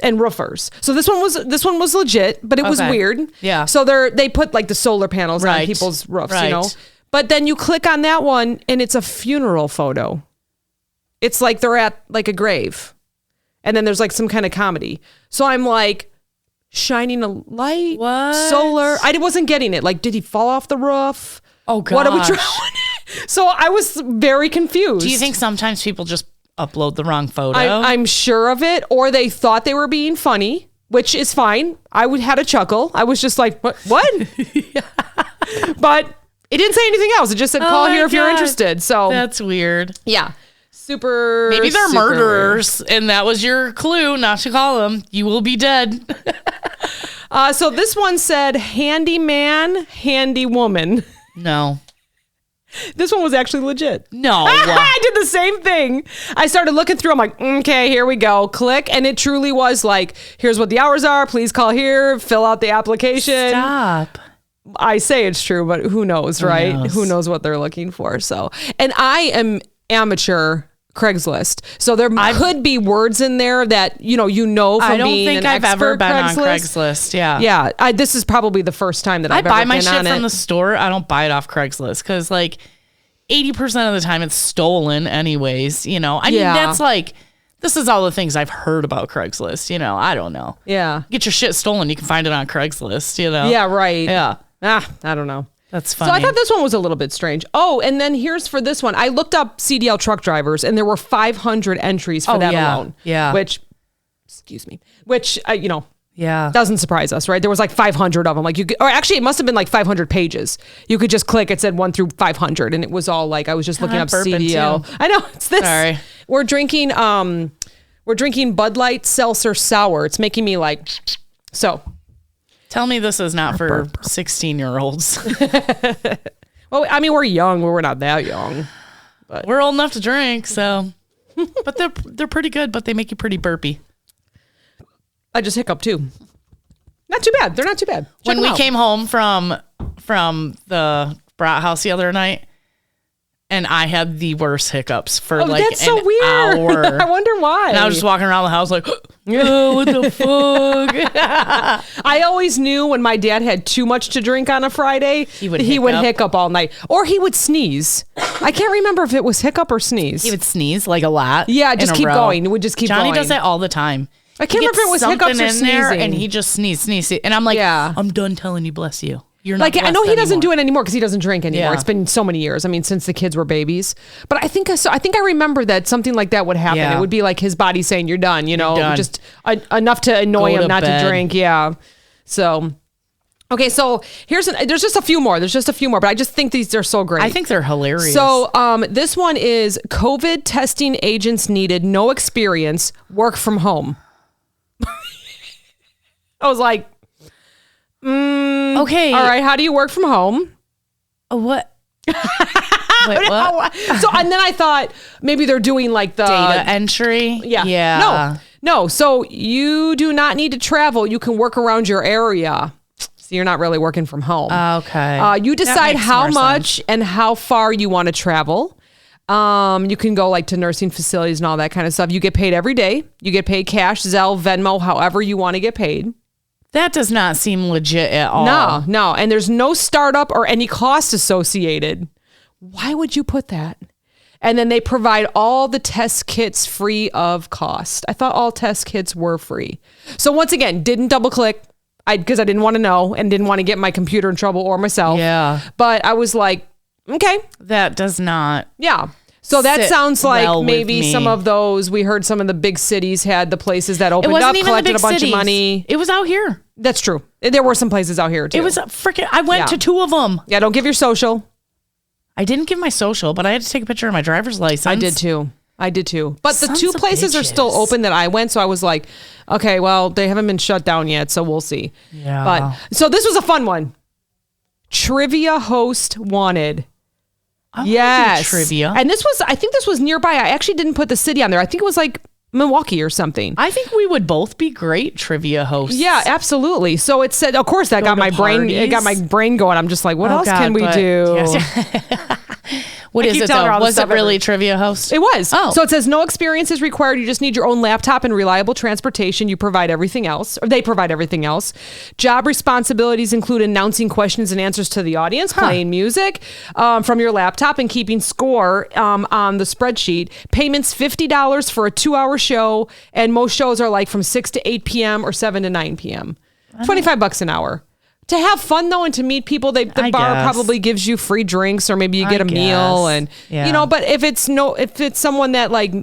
and roofers. So this one was legit, but it was weird. Yeah. So they put like the solar panels on people's roofs, But then you click on that one, and it's a funeral photo. It's like they're at like a grave. And then there's like some kind of comedy. So I'm like, shining a light, what? Solar. I wasn't getting it. Like, did he fall off the roof? Oh, gosh. What are we trying? So I was very confused. Do you think sometimes people just upload the wrong photo? I'm sure of it, or they thought they were being funny, which is fine. I had a chuckle. I was just like, what? Yeah. But it didn't say anything else. It just said, call here if you're interested. So that's weird. Yeah. Super. Maybe they're super murderers, and that was your clue not to call them. You will be dead. So this one said handyman, handy woman. No. This one was actually legit. No. I did the same thing. I started looking through. I'm like, okay, here we go. Click. And it truly was like, here's what the hours are. Please call here. Fill out the application. Stop. I say it's true, but who knows, right? Who knows what they're looking for? So, and I am amateur Craigslist. So there could be words in there that, you know from being an expert. I don't think I've ever been on Craigslist. Yeah. Yeah. This is probably the first time that I've ever been on it. I buy my shit from the store. I don't buy it off Craigslist because like 80% of the time it's stolen anyways. You know, I mean, that's like, this is all the things I've heard about Craigslist. You know, I don't know. Yeah. Get your shit stolen. You can find it on Craigslist, you know? Yeah, right. Yeah. I don't know. That's funny. So I thought this one was a little bit strange. Oh, and then here's for this one. I looked up CDL truck drivers, and there were 500 entries for that alone. Yeah. Which, yeah, doesn't surprise us, right? There was like 500 of them. Like or actually, it must have been like 500 pages. You could just click. It said 1 through 500, and it was all like I was just looking up CDL. Too. I know it's this. Sorry. We're drinking Bud Light Seltzer Sour. It's making me like so. Tell me this is not for 16-year-olds. Well, I mean, we're young. We're not that young. But we're old enough to drink, so. But they're pretty good, but they make you pretty burpy. I just hiccup too. Not too bad. They're not too bad. When we came home from the brat house the other night, and I had the worst hiccups for that's so weird. Hour. I wonder why. And I was just walking around the house like, oh, what the fuck? I always knew when my dad had too much to drink on a Friday, he would hiccup all night. Or he would sneeze. I can't remember if it was hiccup or sneeze. He would sneeze like a lot. Yeah, just keep going. It would just keep going. Johnny does that all the time. I can't remember if it was hiccups or sneezing. And he just sneeze. And I'm like, I'm done telling you, bless you. You're not like, I know he doesn't anymore. do it anymore because he doesn't drink anymore. Yeah. It's been so many years. I mean, since the kids were babies. But I think I remember that something like that would happen. Yeah. It would be like his body saying, "You're done." You know, just enough to annoy him not to drink. Yeah. So, okay. So there's just a few more. But I just think these are so great. I think they're hilarious. So, this one is COVID testing agents needed, no experience, work from home. I was like. Okay. All right. How do you work from home? What? Wait, what? So, and then I thought maybe they're doing like the data entry. Yeah. Yeah. No. So you do not need to travel. You can work around your area. So you're not really working from home. Okay. You decide how much and how far you want to travel. You can go like to nursing facilities and all that kind of stuff. You get paid every day. You get paid cash, Zelle, Venmo, however you want to get paid. That does not seem legit at all. No. And there's no startup or any cost associated. Why would you put that? And then they provide all the test kits free of cost. I thought all test kits were free. So once again, didn't double click because I didn't want to know and didn't want to get my computer in trouble or myself. Yeah. But I was like, okay. That does not. Yeah. So that sounds like maybe some of those, we heard some of the big cities had the places that opened up, collected a bunch of money. It was out here. That's true. There were some places out here too. It was I went to 2 of them. Yeah, don't give your social. I didn't give my social, but I had to take a picture of my driver's license. I did too. But the 2 places are still open that I went. So I was like, okay, well, they haven't been shut down yet. So we'll see. Yeah. But so this was a fun one. Trivia host wanted. Yes. Trivia. And I think this was nearby. I actually didn't put the city on there. I think it was like Milwaukee or something. I think we would both be great trivia hosts. Yeah, absolutely. So it said, of course, that got my brain. It got my brain going. I'm just like, what else can we do? Yes. What is it though? Was it really trivia host? It was. Oh. So it says no experience is required. You just need your own laptop and reliable transportation. You provide everything else, or they provide everything else. Job responsibilities include announcing questions and answers to the audience, playing music from your laptop, and keeping score on the spreadsheet. Payments $50 for a 2-hour show, and most shows are like from 6 to 8 p.m. or 7 to 9 p.m. $25 an hour. To have fun though, and to meet people, the bar probably gives you free drinks, or maybe you get a meal, and you know. But if it's someone that like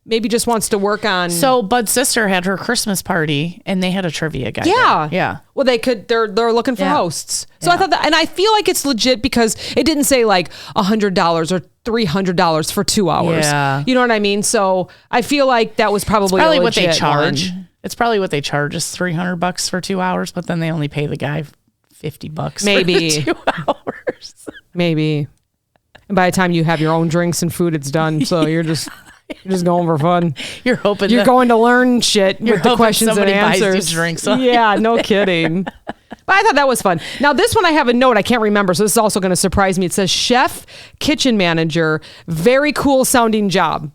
maybe just wants to work on. So Bud's sister had her Christmas party, and they had a trivia guy. Yeah. Well, they're looking for hosts. So I thought that, and I feel like it's legit because it didn't say like $100 or $300 for 2 hours. Yeah. You know what I mean? So I feel like that was probably Probably a what they legit charge. one. It's probably what they charge is $300 for 2 hours, but then they only pay the guy $50 Maybe. for 2 hours. Maybe. And by the time you have your own drinks and food, it's done. So you're just going for fun. You're hoping You're going to learn shit with the questions and buys you answers. drinks. Yeah, no kidding. But I thought that was fun. Now, this one I have a note. I can't remember. So this is also going to surprise me. It says chef, kitchen manager, very cool sounding job.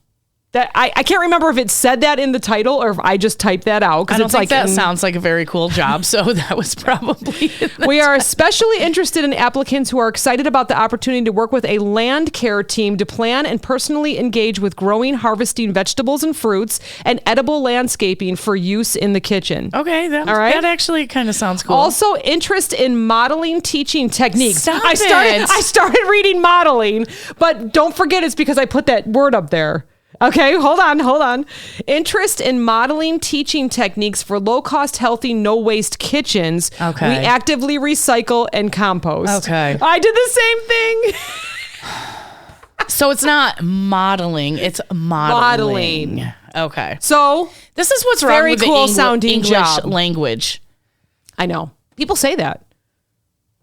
That I can't remember if it said that in the title or if I just typed that out. I don't it's think like that sounds like a very cool job. So that was probably. We are especially interested in applicants who are excited about the opportunity to work with a land care team to plan and personally engage with growing, harvesting vegetables and fruits and edible landscaping for use in the kitchen. Okay, All right. that actually kind of sounds cool. Also, interest in modeling teaching techniques. Stop I started reading modeling, but don't forget it's because I put that word up there. Okay, hold on. Interest in modeling teaching techniques for low-cost, healthy, no-waste kitchens. Okay. We actively recycle and compost. Okay. I did the same thing. So it's not modeling, it's modeling. Okay. So This is what's wrong very with cool the sounding English job. language. I know. People say that.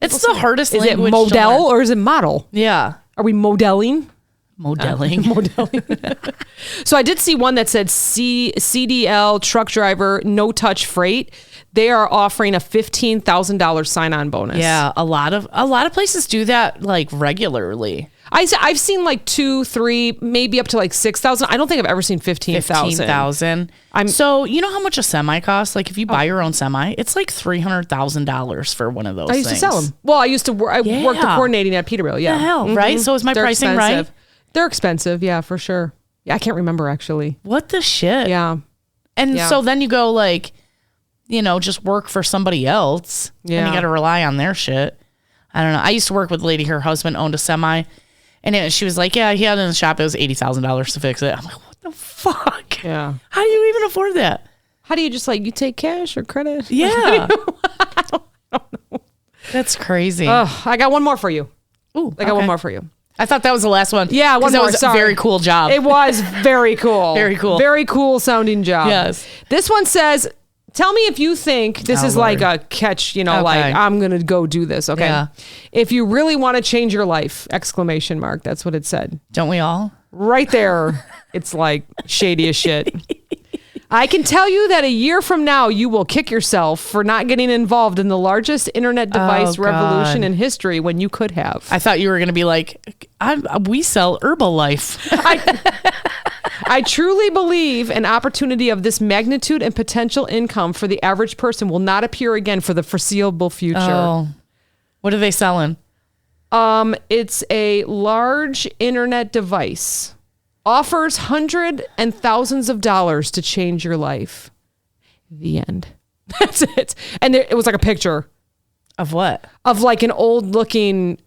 It's the hardest Is it language to model learn. or is it model? Yeah. Are we modeling? Modeling. So I did see one that said CDL truck driver, no touch freight. They are offering a $15,000 sign-on bonus. Yeah, a lot of places do that like regularly. I've seen like 2, 3, maybe up to like 6,000. I don't think I've ever seen 15,000. 15,000. So you know how much a semi costs? Like if you buy your own semi, it's like $300,000 for one of those. I used things. to sell them. Well, I used to. I worked the coordinating at Peterbilt. Yeah. The hell, right? So is my They're pricing expensive. right? They're expensive. Yeah, for sure. Yeah, I can't remember actually. What the shit? Yeah. And so then you go like, just work for somebody else. Yeah. And you got to rely on their shit. I don't know. I used to work with a lady, her husband owned a semi. And she was like, yeah, he had it in the shop. It was $80,000 to fix it. I'm like, what the fuck? Yeah. How do you even afford that? How do you just you take cash or credit? Yeah. I don't know. That's crazy. I got one more for you. Ooh, I got one more for you. I thought that was the last one. Yeah, one that more. was Sorry. a very cool job. It was very cool. Very cool. Very cool sounding job. Yes. This one says, tell me if you think this is Lord. like a catch, like I'm going to go do this. Okay. Yeah. If you really want to change your life, ! That's what it said. Don't we all? Right there. It's like shady as shit. I can tell you that a year from now, you will kick yourself for not getting involved in the largest internet device revolution in history when you could have. I thought you were going to be like, we sell Herbalife. I truly believe an opportunity of this magnitude and potential income for the average person will not appear again for the foreseeable future. Oh, what are they selling? It's a large internet device. Offers hundreds and thousands of dollars to change your life. The end. That's it. And it was like a picture. Of what? Of like an old looking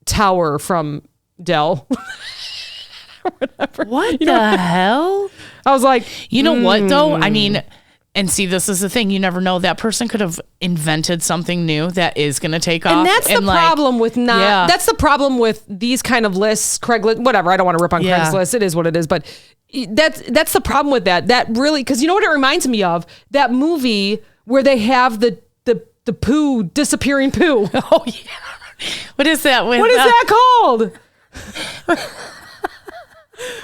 tower from Dell. Whatever. What the hell? I was like, you know what though? I mean, and see, this is the thing. You never know. That person could have invented something new that is going to take off. and that's the problem with that's the problem with these kind of lists, Craigslist, whatever. I don't want to rip on Craigslist. It is what it is. But that's the problem with that. That really, because you know what it reminds me of? That movie where they have the poo, disappearing poo. Oh, yeah. What is that? What is that called?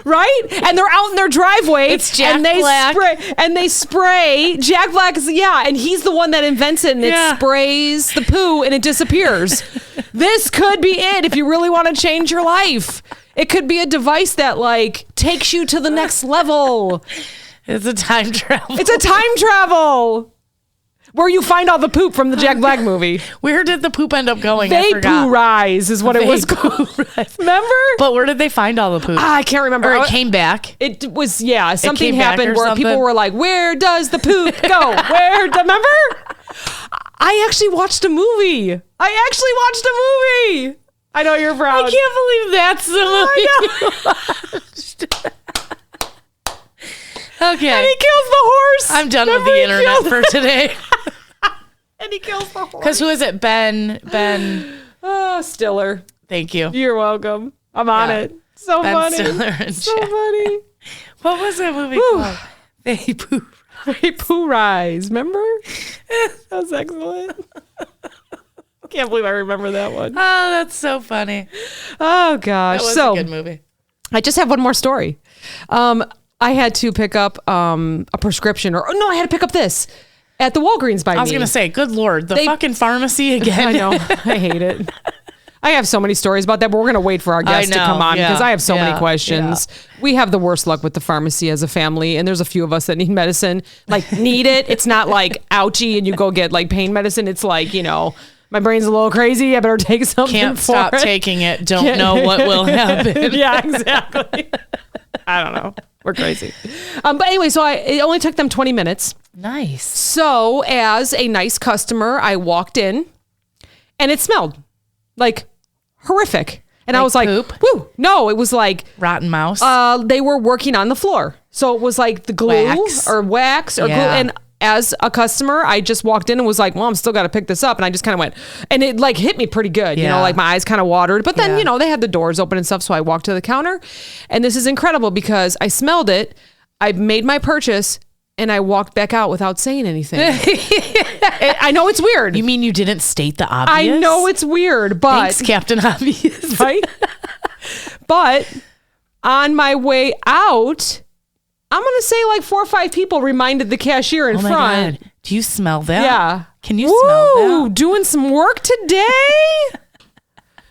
Right? And they're out in their driveway. It's Jack and they Black. spray. Jack Black is, and he's the one that invents it, and it sprays the poo and it disappears. This could be it if you really want to change your life. It could be a device that takes you to the next level. It's a time travel. It's a time travel. Where you find all the poop from the Jack Black movie. Where did the poop end up going? I forgot. Vaporize is what it was called. Remember? But where did they find all the poop? I can't remember. Or it came back. It was, something came back happened or where something? people were like, where does the poop go? Remember? I actually watched a movie. I know you're proud. I can't believe that's the movie. Okay. And he kills the horse. I'm done with the internet for today. And he kills the horse. Because who is it? Ben. Oh, Stiller. Thank you. You're welcome. I'm on it. So Ben funny. Stiller and So Jack. funny. What was that movie called? They Poo. Hey, Pooh Rise. Remember? That was excellent. Can't believe I remember that one. Oh, that's so funny. Oh, gosh. That was So a good movie. I just have one more story. I had to pick up a prescription, I had to pick up this at the Walgreens by me. I was going to say, good Lord, the fucking pharmacy again. I know. I hate it. I have so many stories about that, but we're going to wait for our guest to come on because I have so many questions. Yeah. We have the worst luck with the pharmacy as a family, and there's a few of us that need medicine. Like, need it. It's not like ouchie and you go get like pain medicine. It's like, my brain's a little crazy. I better take something. Can't stop taking it. Don't know what will happen. Yeah, exactly. I don't know. We're crazy. But anyway, so it only took them 20 minutes. Nice. So as a nice customer, I walked in and it smelled like horrific. And I was like, poop? woo. No, it was like Rotten mouse. they were working on the floor. So it was like the glue or wax or glue. And as a customer, I just walked in and was like, well, I'm still got to pick this up. And I just kind of went, and it like hit me pretty good. Like my eyes kind of watered. But then, they had the doors open and stuff. So I walked to the counter. And this is incredible because I smelled it. I made my purchase and I walked back out without saying anything. I know it's weird. You mean you didn't state the obvious? I know it's weird, but... Thanks, Captain Obvious. Right? But on my way out... I'm going to say like 4 or 5 people reminded the cashier in front. God. Do you smell that? Yeah. Can you smell that? Doing some work today?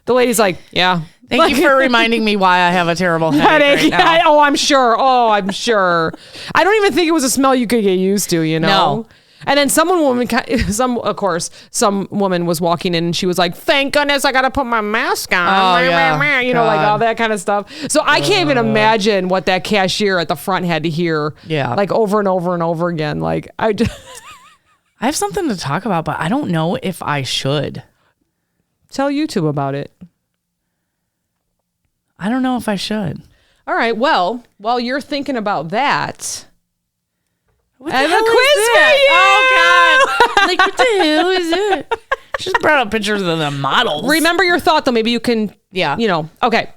The lady's like, yeah. Thank you for reminding me why I have a terrible headache right now. I'm sure. I don't even think it was a smell you could get used to, No. And then some woman was walking in and she was like, thank goodness I got to put my mask on. Oh, yeah. Like all that kind of stuff. So I can't even imagine what that cashier at the front had to hear. Yeah. Like over and over and over again. Like I have something to talk about, but I don't know if I should. Tell YouTube about it. I don't know if I should. All right. Well, while you're thinking about that... What I have a quiz for you. Oh, God. Like, what the hell is it? She just brought up pictures of the models. Remember your thought, though. Maybe you can, Okay.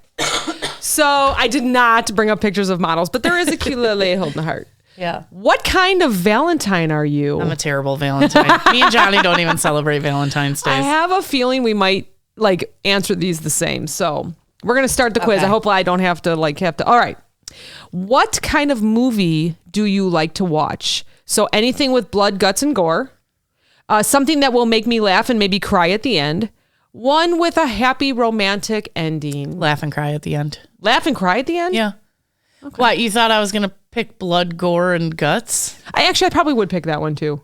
So I did not bring up pictures of models, but there is a cute little lady holding the heart. Yeah. What kind of Valentine are you? I'm a terrible Valentine. Me and Johnny don't even celebrate Valentine's Day. I have a feeling we might, answer these the same. So we're going to start the quiz. Okay. I hope I don't have to, All right. What kind of movie do you like to watch? So anything with blood, guts, and gore. Something that will make me laugh and maybe cry at the end. One with a happy romantic ending. Laugh and cry at the end. Laugh and cry at the end? Yeah. Okay. What, you thought I was going to pick blood, gore, and guts? I probably would pick that one too.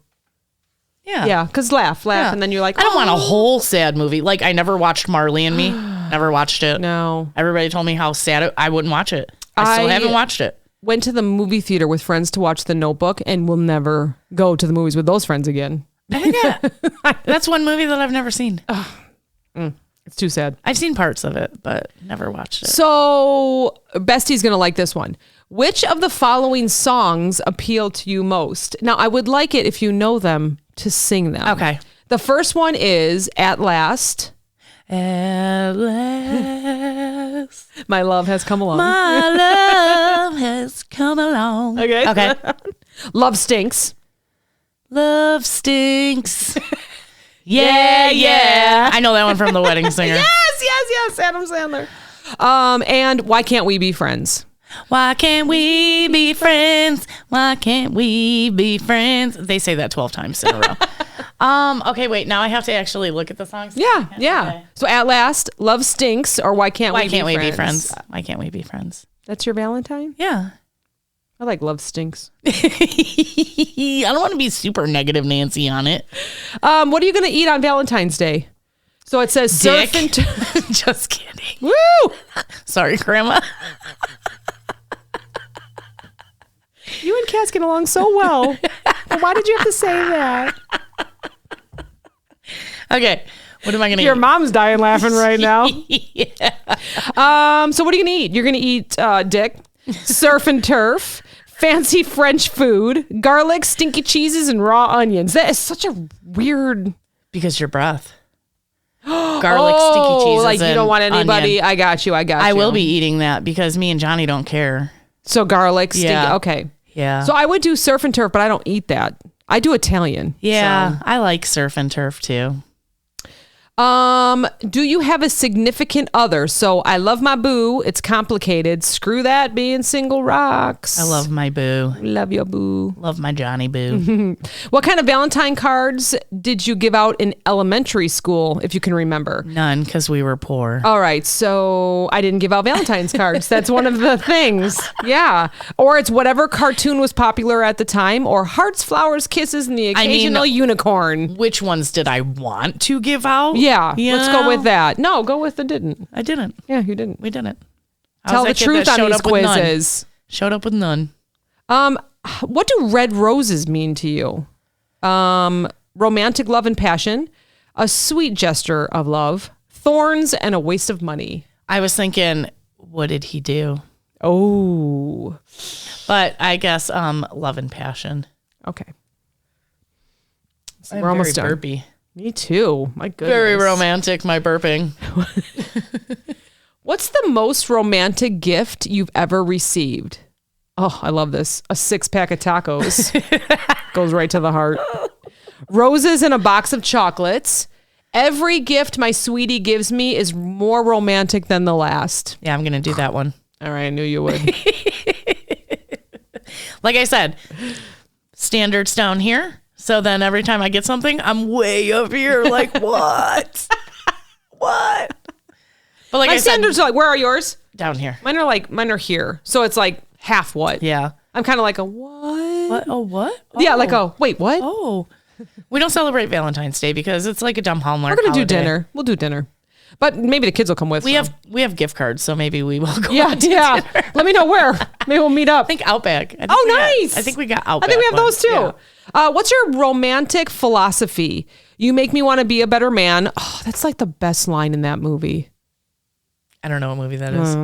Yeah. Yeah, because laugh, and then you're like, I don't want a whole sad movie. Like, I never watched Marley and Me. Never watched it. No. Everybody told me how sad I wouldn't watch it. I still haven't watched it. Went to the movie theater with friends to watch The Notebook and will never go to the movies with those friends again. That's one movie that I've never seen. It's too sad. I've seen parts of it, but never watched it. So, Bestie's going to like this one. Which of the following songs appeal to you most? Now, I would like it if you know them to sing them. Okay. The first one is At Last. At last, My love has come along. my love has come along. Okay. Love Stinks. Love stinks. Yeah. I know that one from The Wedding Singer. Yes. Adam Sandler. And Why Can't We Be Friends? Why can't we be friends? Why can't we be friends? They say that 12 times in a row. Okay, wait. Now I have to actually look at the songs. Yeah. Okay. So At Last, Love Stinks, or Why Can't We Be Friends? Why can't we be friends? That's your Valentine? Yeah. I like Love Stinks. I don't want to be super negative Nancy on it. What are you going to eat on Valentine's Day? So it says Dick. surf and Just kidding. Woo! Sorry, Grandma. You and Cass get along so well. But why did you have to say that? Okay. What am I going to eat? Your mom's dying laughing right now. Yeah. So what are you going to eat? You're going to eat dick, surf and turf, fancy French food, garlic, stinky cheeses, and raw onions. That is such a weird... Because your breath. Garlic garlic sticky cheese. Like you don't want anybody. Onion. I got you. I will be eating that because me and Johnny don't care. So garlic sticky. Yeah. Okay. Yeah. So I would do surf and turf, but I don't eat that. I do Italian. Yeah. So. I like surf and turf too. Do you have a significant other? So I love my boo. It's complicated. Screw that being single rocks. I love my boo. Love your boo. Love my Johnny boo. What kind of Valentine cards did you give out in elementary school, if you can remember? None, because we were poor. All right. So I didn't give out Valentine's cards. That's one of the things. Yeah. Or it's whatever cartoon was popular at the time, or hearts, flowers, kisses, and the occasional unicorn. Which ones did I want to give out? Yeah, let's go with that. No, go with the didn't. I didn't. Yeah, you didn't. We didn't. Tell the truth on these quizzes. Showed up with none. What do red roses mean to you? Romantic love and passion, a sweet gesture of love, thorns, and a waste of money. I was thinking, what did he do? Oh. But I guess love and passion. Okay. So we're almost done. Burpy. Me too. My goodness. Very romantic, my burping. What's the most romantic gift you've ever received? Oh, I love this. A 6-pack of tacos. Goes right to the heart. Roses and a box of chocolates. Every gift my sweetie gives me is more romantic than the last. Yeah, I'm going to do that one. All right, I knew you would. Like I said, standards down here. So then every time I get something, I'm way up here. Like, what? What? But like my standards are like, where are yours? Down here. Mine are here. So it's like half what? Yeah. I'm kind of like a what? What? Oh, what? Oh. Yeah, like a wait, what? Oh. We don't celebrate Valentine's Day because it's like a dumb Hallmark We're going to do holiday. dinner. We'll do dinner. But maybe the kids will come with. We have gift cards, so maybe we will go. Yeah. Let me know where. Maybe we'll meet up. I think Outback. Nice. I think we got Outback. I think we have those too. Yeah. What's your romantic philosophy? You make me want to be a better man. Oh, that's like the best line in that movie. I don't know what movie that is.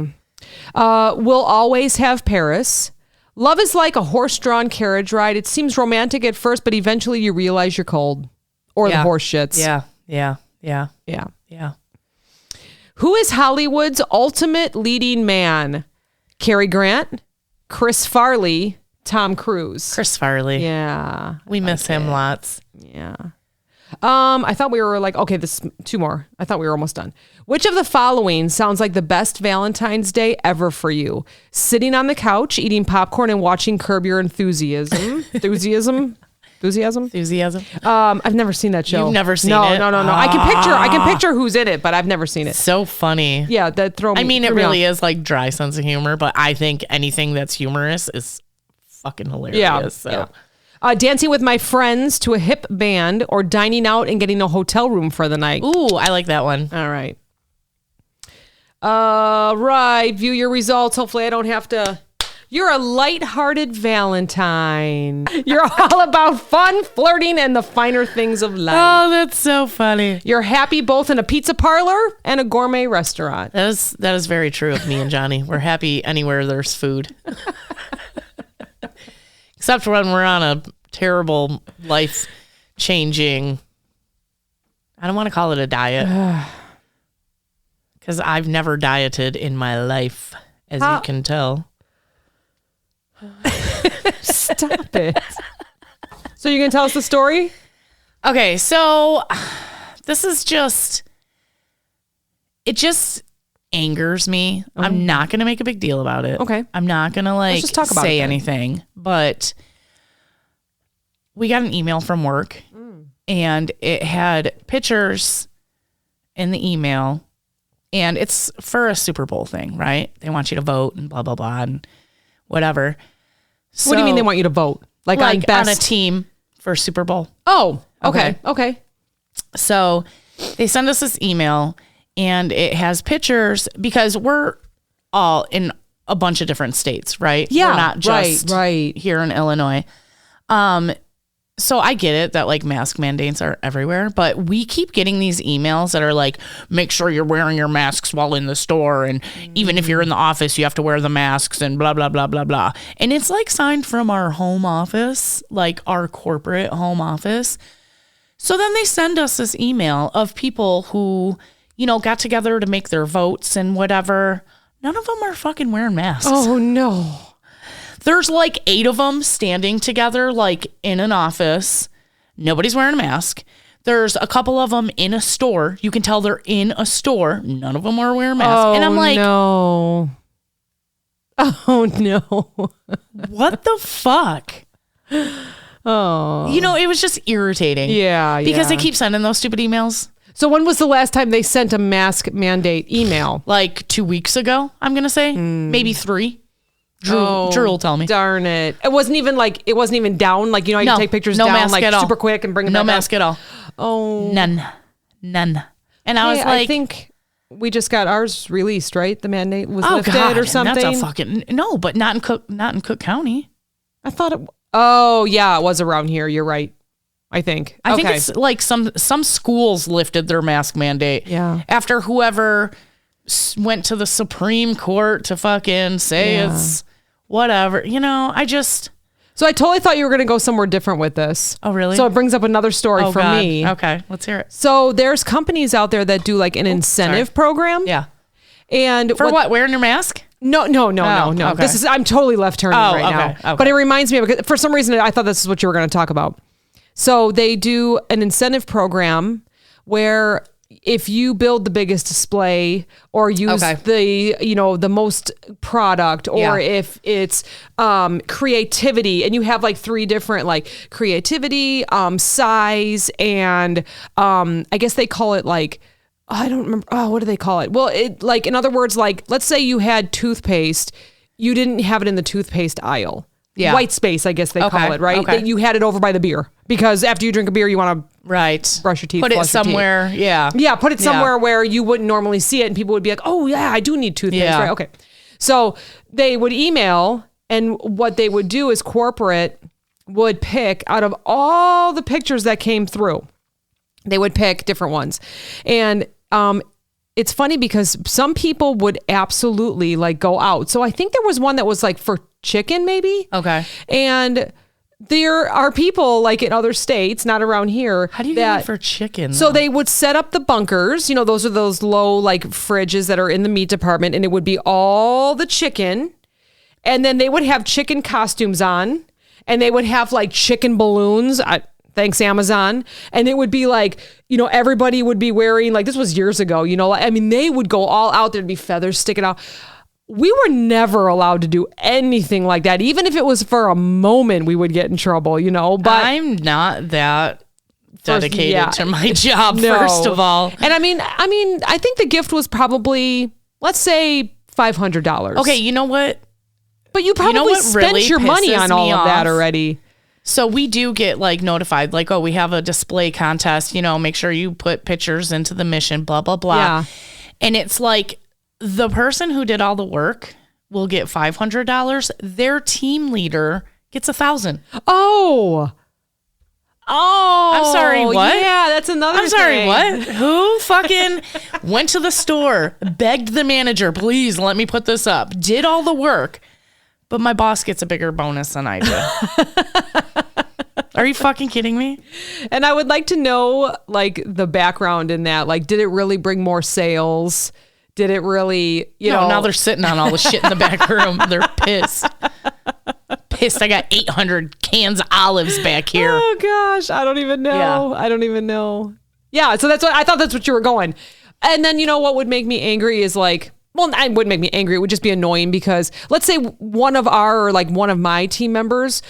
We'll always have Paris. Love is like a horse-drawn carriage ride. It seems romantic at first, but eventually you realize you're cold. Or the horse shits. Yeah. Who is Hollywood's ultimate leading man? Cary Grant, Chris Farley, Tom Cruise. Chris Farley. Yeah. We miss him lots. Yeah. I thought we were like, okay, this 2 more. I thought we were almost done. Which of the following sounds like the best Valentine's Day ever for you? Sitting on the couch, eating popcorn, and watching Curb Your Enthusiasm. Enthusiasm. I've never seen that show. You've never seen it? No. I can picture who's in it, but I've never seen it. So funny. Yeah, that throw me. I mean, it really is like dry sense of humor, but I think anything that's humorous is fucking hilarious. Yeah. So. Dancing with my friends to a hip band, or dining out and getting a hotel room for the night. Ooh, I like that one. All right. Right. View your results. Hopefully I don't have to. You're a lighthearted Valentine. You're all about fun, flirting, and the finer things of life. Oh, that's so funny. You're happy both in a pizza parlor and a gourmet restaurant. That is very true of me and Johnny. We're happy anywhere there's food. Except when we're on a terrible, life-changing, I don't want to call it a diet. Because I've never dieted in my life, as you can tell. Stop it. So you're going to tell us the story? Okay, so this is it just angers me. I'm not going to make a big deal about it. Okay. I'm not going to just talk about say it anything, but we got an email from work and it had pictures in the email, and it's for a Super Bowl thing, right? They want you to vote and blah, blah, blah, and whatever. What do you mean they want you to vote? Like on a team for Super Bowl. Oh, okay. So they send us this email and it has pictures because we're all in a bunch of different states, right? Yeah. We're not just right. here in Illinois. So I get it that like mask mandates are everywhere, but we keep getting these emails that are like, make sure you're wearing your masks while in the store. And even if you're in the office, you have to wear the masks and blah, blah, blah, blah, blah. And it's like signed from our home office, like our corporate home office. So then they send us this email of people who, got together to make their votes and whatever. None of them are fucking wearing masks. Oh, no. There's like 8 of them standing together, like in an office. Nobody's wearing a mask. There's a couple of them in a store. You can tell they're in a store. None of them are wearing masks. Oh, and I'm like, no. Oh, no. What the fuck? Oh. It was just irritating. Yeah. Because they keep sending those stupid emails. So when was the last time they sent a mask mandate email? Like 2 weeks ago, I'm going to say. Maybe 3. Drew will tell me. Darn it. It wasn't even down. Like, I can take pictures no down mask like at all. super quick and bring them No back mask at all. Oh. None. And I was like, I think we just got ours released, right? The mandate was lifted or something. That's a fucking no, but not in Cook County. I thought it. Oh yeah, it was around here. You're right. I think it's like some schools lifted their mask mandate. Yeah. After whoever went to the Supreme Court to fucking say it's whatever. So I totally thought you were going to go somewhere different with this. Oh, really? So it brings up another story for me. Okay, let's hear it. So there's companies out there that do like an incentive program. Yeah. And for what? Wearing your mask? No. Okay. I'm totally left turning right now. Okay. But it reminds me of, for some reason, I thought this is what you were going to talk about. So they do an incentive program if you build the biggest display or use the most product, or if it's creativity, and you have like 3 different like creativity, size, and I guess they call it like, I don't remember. Oh, what do they call it? Well, it like, in other words, like, let's say you had toothpaste, you didn't have it in the toothpaste aisle. Yeah. White space, I guess they call it, right? Okay. You had it over by the beer, because after you drink a beer, you want to brush your teeth. Put it somewhere. Yeah. Yeah. Put it somewhere where you wouldn't normally see it, and people would be like, oh yeah, I do need toothpaste. Yeah. Right. Okay. So they would email, and what they would do is corporate would pick out of all the pictures that came through, they would pick different ones. And, it's funny because some people would absolutely like go out. So I think there was one that was like for chicken, maybe. Okay. And there are people like in other states, not around here. How do you get it for chicken? So they would set up the bunkers. Those are those low like fridges that are in the meat department, and it would be all the chicken. And then they would have chicken costumes on, and they would have like chicken balloons. Thanks, Amazon. And it would be like, everybody would be wearing, like, this was years ago, they would go all out. There'd be feathers sticking out. We were never allowed to do anything like that. Even if it was for a moment, we would get in trouble, but I'm not that dedicated to my job, first of all. And I think the gift was probably, let's say $500. Okay. You know what? But you probably spent really your money on all of that already. So we do get like notified, like, oh, we have a display contest, make sure you put pictures into the mission, blah, blah, blah. Yeah. And it's like the person who did all the work will get $500. Their team leader gets $1,000. Oh, I'm sorry, what? Yeah, that's another thing. I'm sorry, what? Who fucking went to the store, begged the manager, please let me put this up, did all the work, but my boss gets a bigger bonus than I do. Are you fucking kidding me? And I would like to know, like, the background in that. Like, did it really bring more sales? Did it really, No, now they're sitting on all the shit in the back room. They're pissed. I got 800 cans of olives back here. Oh, gosh. I don't even know. Yeah. I don't even know. Yeah, so I thought that's what you were going. And then, what would make me angry is like, well, it wouldn't make me angry. It would just be annoying because let's say one of my team members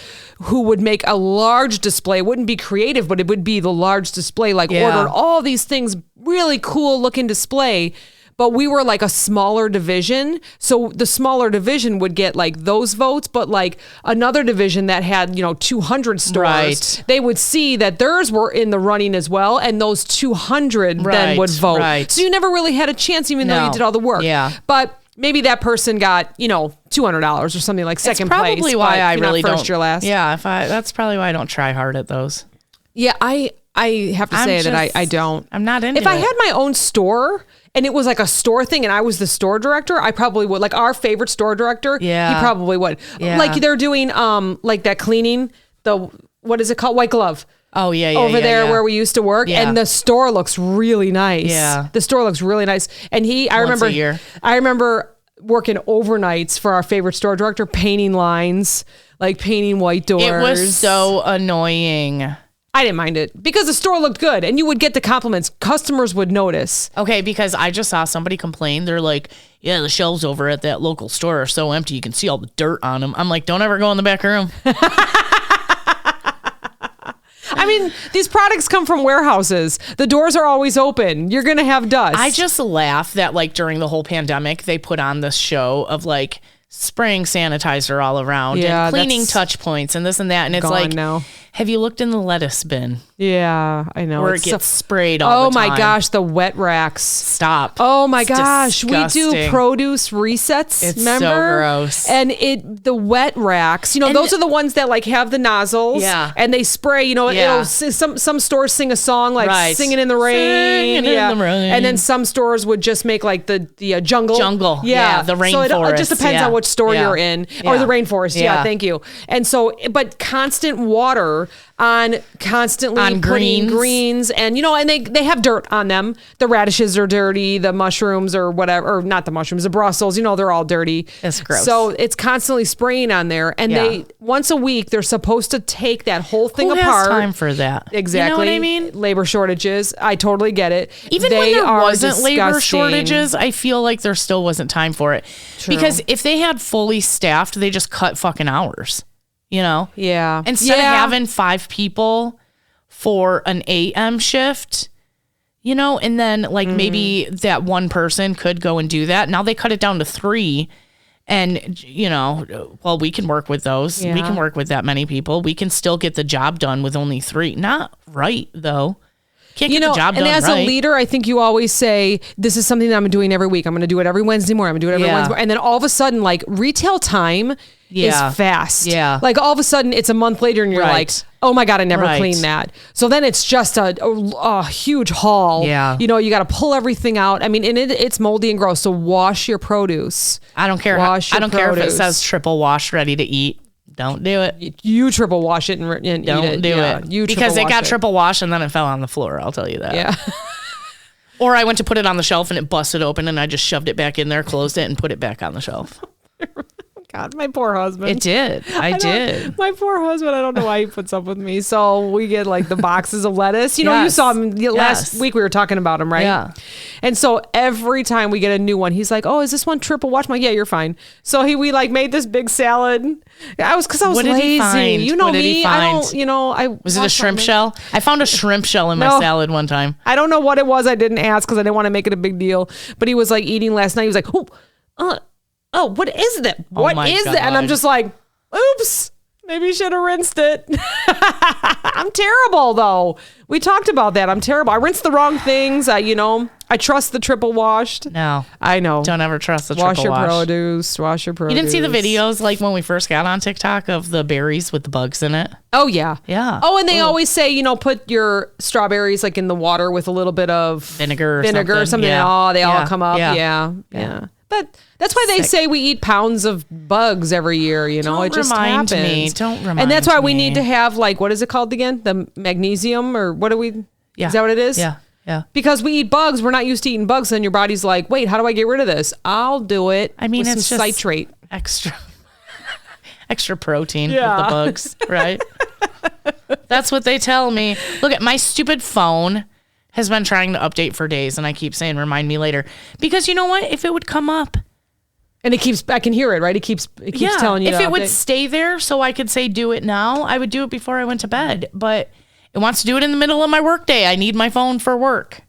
who would make a large display, it wouldn't be creative, but it would be the large display, like ordered all these things, really cool looking display. But we were like a smaller division. So the smaller division would get like those votes, but like another division that had, 200 stores, they would see that theirs were in the running as well. And those 200 then would vote. Right. So you never really had a chance, even though you did all the work. Yeah. But maybe that person got, $200 or something like second place. That's probably why I really don't. First or last. Yeah. That's probably why I don't try hard at those. Yeah. I have to say that I don't. I'm not into it. If I had my own store and it was like a store thing and I was the store director, I probably would. Like our favorite store director, he probably would. Yeah. Like they're doing like that cleaning, what is it called? White glove. Oh, yeah, over there where we used to work. Yeah. And the store looks really nice. Yeah. The store looks really nice. And Once a year. I remember working overnights for our favorite store director, painting lines, like painting white doors. It was so annoying. I didn't mind it because the store looked good and you would get the compliments. Customers would notice. Okay, because I just saw somebody complain. They're like, yeah, the shelves over at that local store are so empty. You can see all the dirt on them. I'm like, don't ever go in the back room. I mean, these products come from warehouses. The doors are always open. You're going to have dust. I just laugh that like during the whole pandemic, they put on this show of like spraying sanitizer all around and cleaning touch points and this and that. And it's like, now. Have you looked in the lettuce bin? Yeah, I know. Where it gets sprayed all the time. Oh my gosh, the wet racks. Stop. Oh my gosh, disgusting. we do produce resets. It's remember? so gross. And the wet racks, those are the ones that like have the nozzles. Yeah. And they spray. It'll some stores sing a song like "Singing in the Rain." Singing in the rain. And then some stores would just make like the jungle. Jungle. Yeah. The rainforest. So it just depends on which store you're in, or the rainforest. Yeah. Thank you. And so, but constant water on constantly putting greens and and they have dirt on them. The radishes are dirty, the mushrooms or whatever, or not the mushrooms, the Brussels, they're all dirty. It's gross. So it's constantly spraying on there, and they once a week they're supposed to take that whole thing apart. Who has time for that? Exactly. You know what I mean? Labor shortages. I totally get it. Even when there wasn't labor shortages, I feel like there still wasn't time for it. True. Because if they had fully staffed, they just cut fucking hours. Yeah. Instead of having 5 people for an AM shift, and then like maybe that one person could go and do that. Now they cut it down to 3 and, well, we can work with those. Yeah. We can work with that many people. We can still get the job done with only 3. Not right though. Can't get the job done. And as a leader, I think you always say, this is something that I'm doing every week. I'm going to do it every Wednesday morning. I'm going to do it every Wednesday morning. And then all of a sudden, like retail time is fast. Yeah. Like all of a sudden it's a month later and you're like, oh my God, I never cleaned that. So then it's just a huge haul. Yeah. You got to pull everything out. I mean, and it's moldy and gross. So wash your produce. I don't care. I don't care if it says triple wash, ready to eat. Don't do it. You triple wash it and don't eat it. Do it. Because it got triple washed and then it fell on the floor. I'll tell you that. Yeah. Or I went to put it on the shelf and it busted open and I just shoved it back in there, closed it, and put it back on the shelf. God, my poor husband. It did. I did. My poor husband. I don't know why he puts up with me. So we get like the boxes of lettuce. You saw him last week. We were talking about him, right? Yeah. And so every time we get a new one, he's like, "Oh, is this one triple wash?" I'm like, "Yeah, you're fine." So we like made this big salad. I was what did lazy. He find? You know what me. Did he find? I don't. Was it a shrimp shell? I found a shrimp shell in my salad one time. I don't know what it was. I didn't ask because I didn't want to make it a big deal. But he was like eating last night. He was like, "Oh, what is that? What is that?" And I'm just like, oops, maybe you should have rinsed it. I'm terrible though. We talked about that. I'm terrible. I rinsed the wrong things. I trust the triple washed. No, I know. Don't ever trust the triple wash. Wash your produce. You didn't see the videos like when we first got on TikTok of the berries with the bugs in it? Oh yeah. Yeah. Oh, and they always say, put your strawberries like in the water with a little bit of vinegar or something. Yeah. Oh, they all come up. Yeah. But that's why they say we eat pounds of bugs every year. It just happens. Don't remind me. And that's why we need to have like, what is it called again? The magnesium or what do we? Yeah. Is that what it is? Yeah. Yeah. Because we eat bugs, we're not used to eating bugs. And your body's like, wait, how do I get rid of this? I'll do it. I mean, with it's some just citrate. Extra protein with the bugs, right? That's what they tell me. Look at my stupid phone. Has been trying to update for days, and I keep saying, remind me later. Because you know what? If it would come up. And I can hear it, right? It keeps telling you if to it update. would stay there so I could say do it now, I would do it before I went to bed. But it wants to do it in the middle of my work day. I need my phone for work.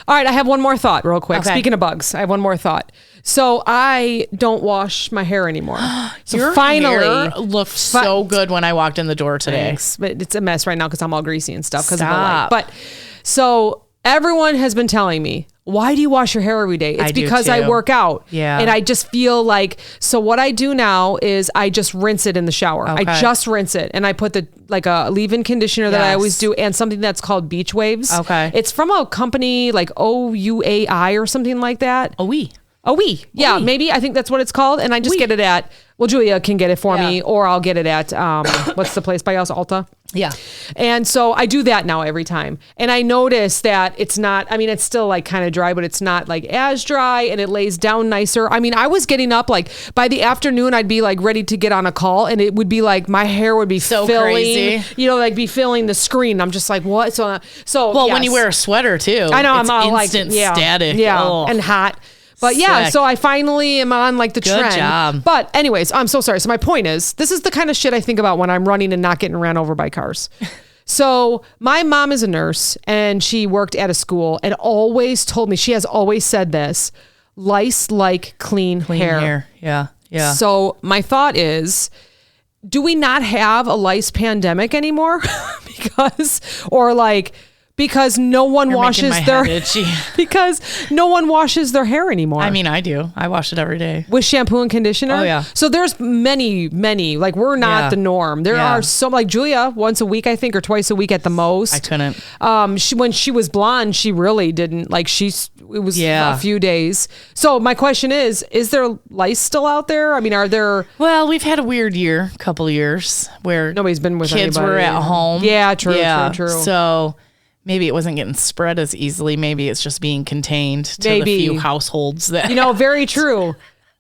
All right, I have one more thought real quick. Okay. Speaking of bugs, I have one more thought. So I don't wash my hair anymore. So Your finally, hair looked so good when I walked in the door today. Thanks. But it's a mess right now because I'm all greasy and stuff because of the Stop. light. But so everyone has been telling me, why do you wash your hair every day? It's because I work out. Yeah. And I just feel like, so what I do now is I just rinse it in the shower. Okay. I just rinse it. And I put like a leave-in conditioner that I always do and something that's called Beach Waves. Okay. It's from a company like OUAI or something like that. Yeah, maybe. I think that's what it's called. And I just get it at, well, Julia can get it for me or I'll get it at, what's the place by us? Ulta? Yeah. And so I do that now every time. And I notice that it's not, I mean, it's still like kind of dry, but it's not like as dry, and it lays down nicer. I mean, I was getting up like by the afternoon, I'd be like ready to get on a call, and it would be like my hair would be so filling, crazy. you know, like be filling the screen. I'm just like, what? So well, yes. when you wear a sweater too, I know, it's I'm all instant like, yeah, static. yeah, Oh. and hot. But yeah, Sick. so I finally am on like the Good trend. job. But anyways, I'm so sorry. So my point is, this is the kind of shit I think about when I'm running and not getting ran over by cars. So my mom is a nurse, and she worked at a school, and always told me, she has always said this, lice like clean hair. Yeah. Yeah. So my thought is, do we not have a lice pandemic anymore? Because no one washes their because no one washes their hair anymore. I mean, I do. I wash it every day with shampoo and conditioner. Oh yeah. So there's many, like we're not the norm. There are some, like Julia, once a week, I think, or twice a week at the most. I couldn't. When she was blonde, she really didn't like. It was a few days. So my question is there lice still out there? I mean, are there? Well, we've had a weird couple years where nobody's been with kids anybody. were at home. Yeah, true. So maybe it wasn't getting spread as easily. Maybe it's just being contained to the few households that. Very true.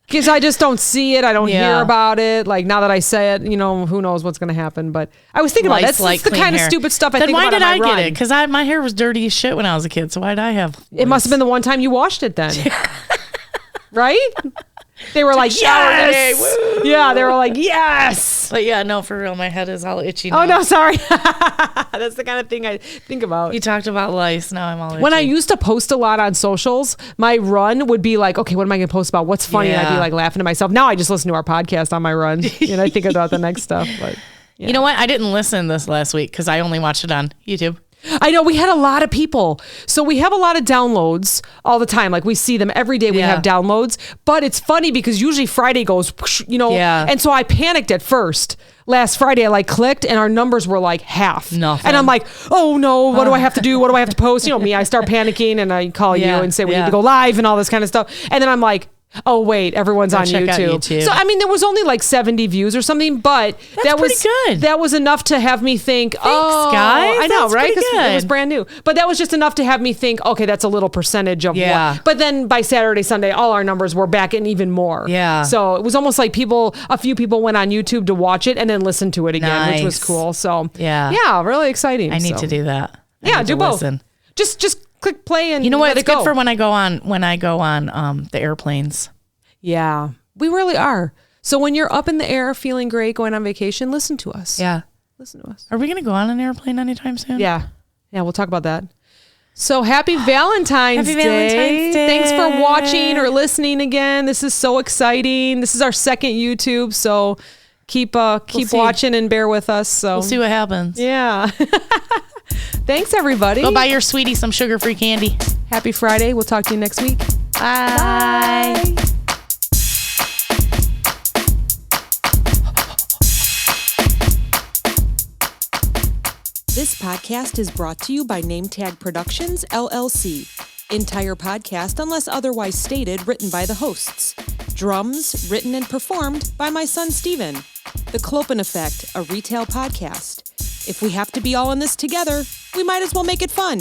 Because I just don't see it. I don't hear about it. Like now that I say it, who knows what's going to happen. But I was thinking about that's the kind of stupid stuff I think about. Then why did I get it? Because my hair was dirty as shit when I was a kid. So why did I have lice? It must have been the one time you washed it then. Right? They were like, yes. Yeah, they were like, yes. But yeah, no, for real, my head is all itchy now. Oh, no, sorry. That's the kind of thing I think about. You talked about lice. Now I'm all itchy. When I used to post a lot on socials, my run would be like, okay, what am I going to post about? What's funny? And I'd be like laughing to myself. Now I just listen to our podcast on my run and I think about the next stuff. But you know what? I didn't listen this last week because I only watched it on YouTube. I know we had a lot of people. So we have a lot of downloads all the time. Like we see them every day. We have downloads, but it's funny because usually Friday goes, and so I panicked at first. Last Friday, I clicked and our numbers were like half. Nothing. And I'm like, oh no, what do I have to do? What do I have to post? Me, I start panicking and I call you and say we need to go live and all this kind of stuff. And then I'm like, oh wait, everyone's on YouTube. So I mean, there was only like 70 views or something, but that was pretty good. That was enough to have me think, thanks, guys. I know, that's right? Because it was brand new. But that was just enough to have me think, okay, that's a little percentage of what. But then by Saturday, Sunday, all our numbers were back and even more. Yeah. So it was almost like a few people went on YouTube to watch it and then listen to it again, which was cool. So yeah, really exciting. I need to do that. Do both. Listen. Just click play and you know what? It's good for when I go on the airplanes. Yeah, we really are. So when you're up in the air feeling great, going on vacation, listen to us. Yeah. Listen to us. Are we going to go on an airplane anytime soon? Yeah. Yeah, we'll talk about that. So happy Valentine's Day. Thanks for watching or listening again. This is so exciting. This is our second YouTube, so keep watching and bear with us. So we'll see what happens. Yeah. Thanks, everybody. Go buy your sweetie some sugar-free candy. Happy Friday. We'll talk to you next week. Bye. Bye. This podcast is brought to you by NameTag Productions, LLC. Entire podcast, unless otherwise stated, written by the hosts. Drums, written and performed by my son, Steven. The Clopen Effect, a retail podcast. If we have to be all in this together, we might as well make it fun.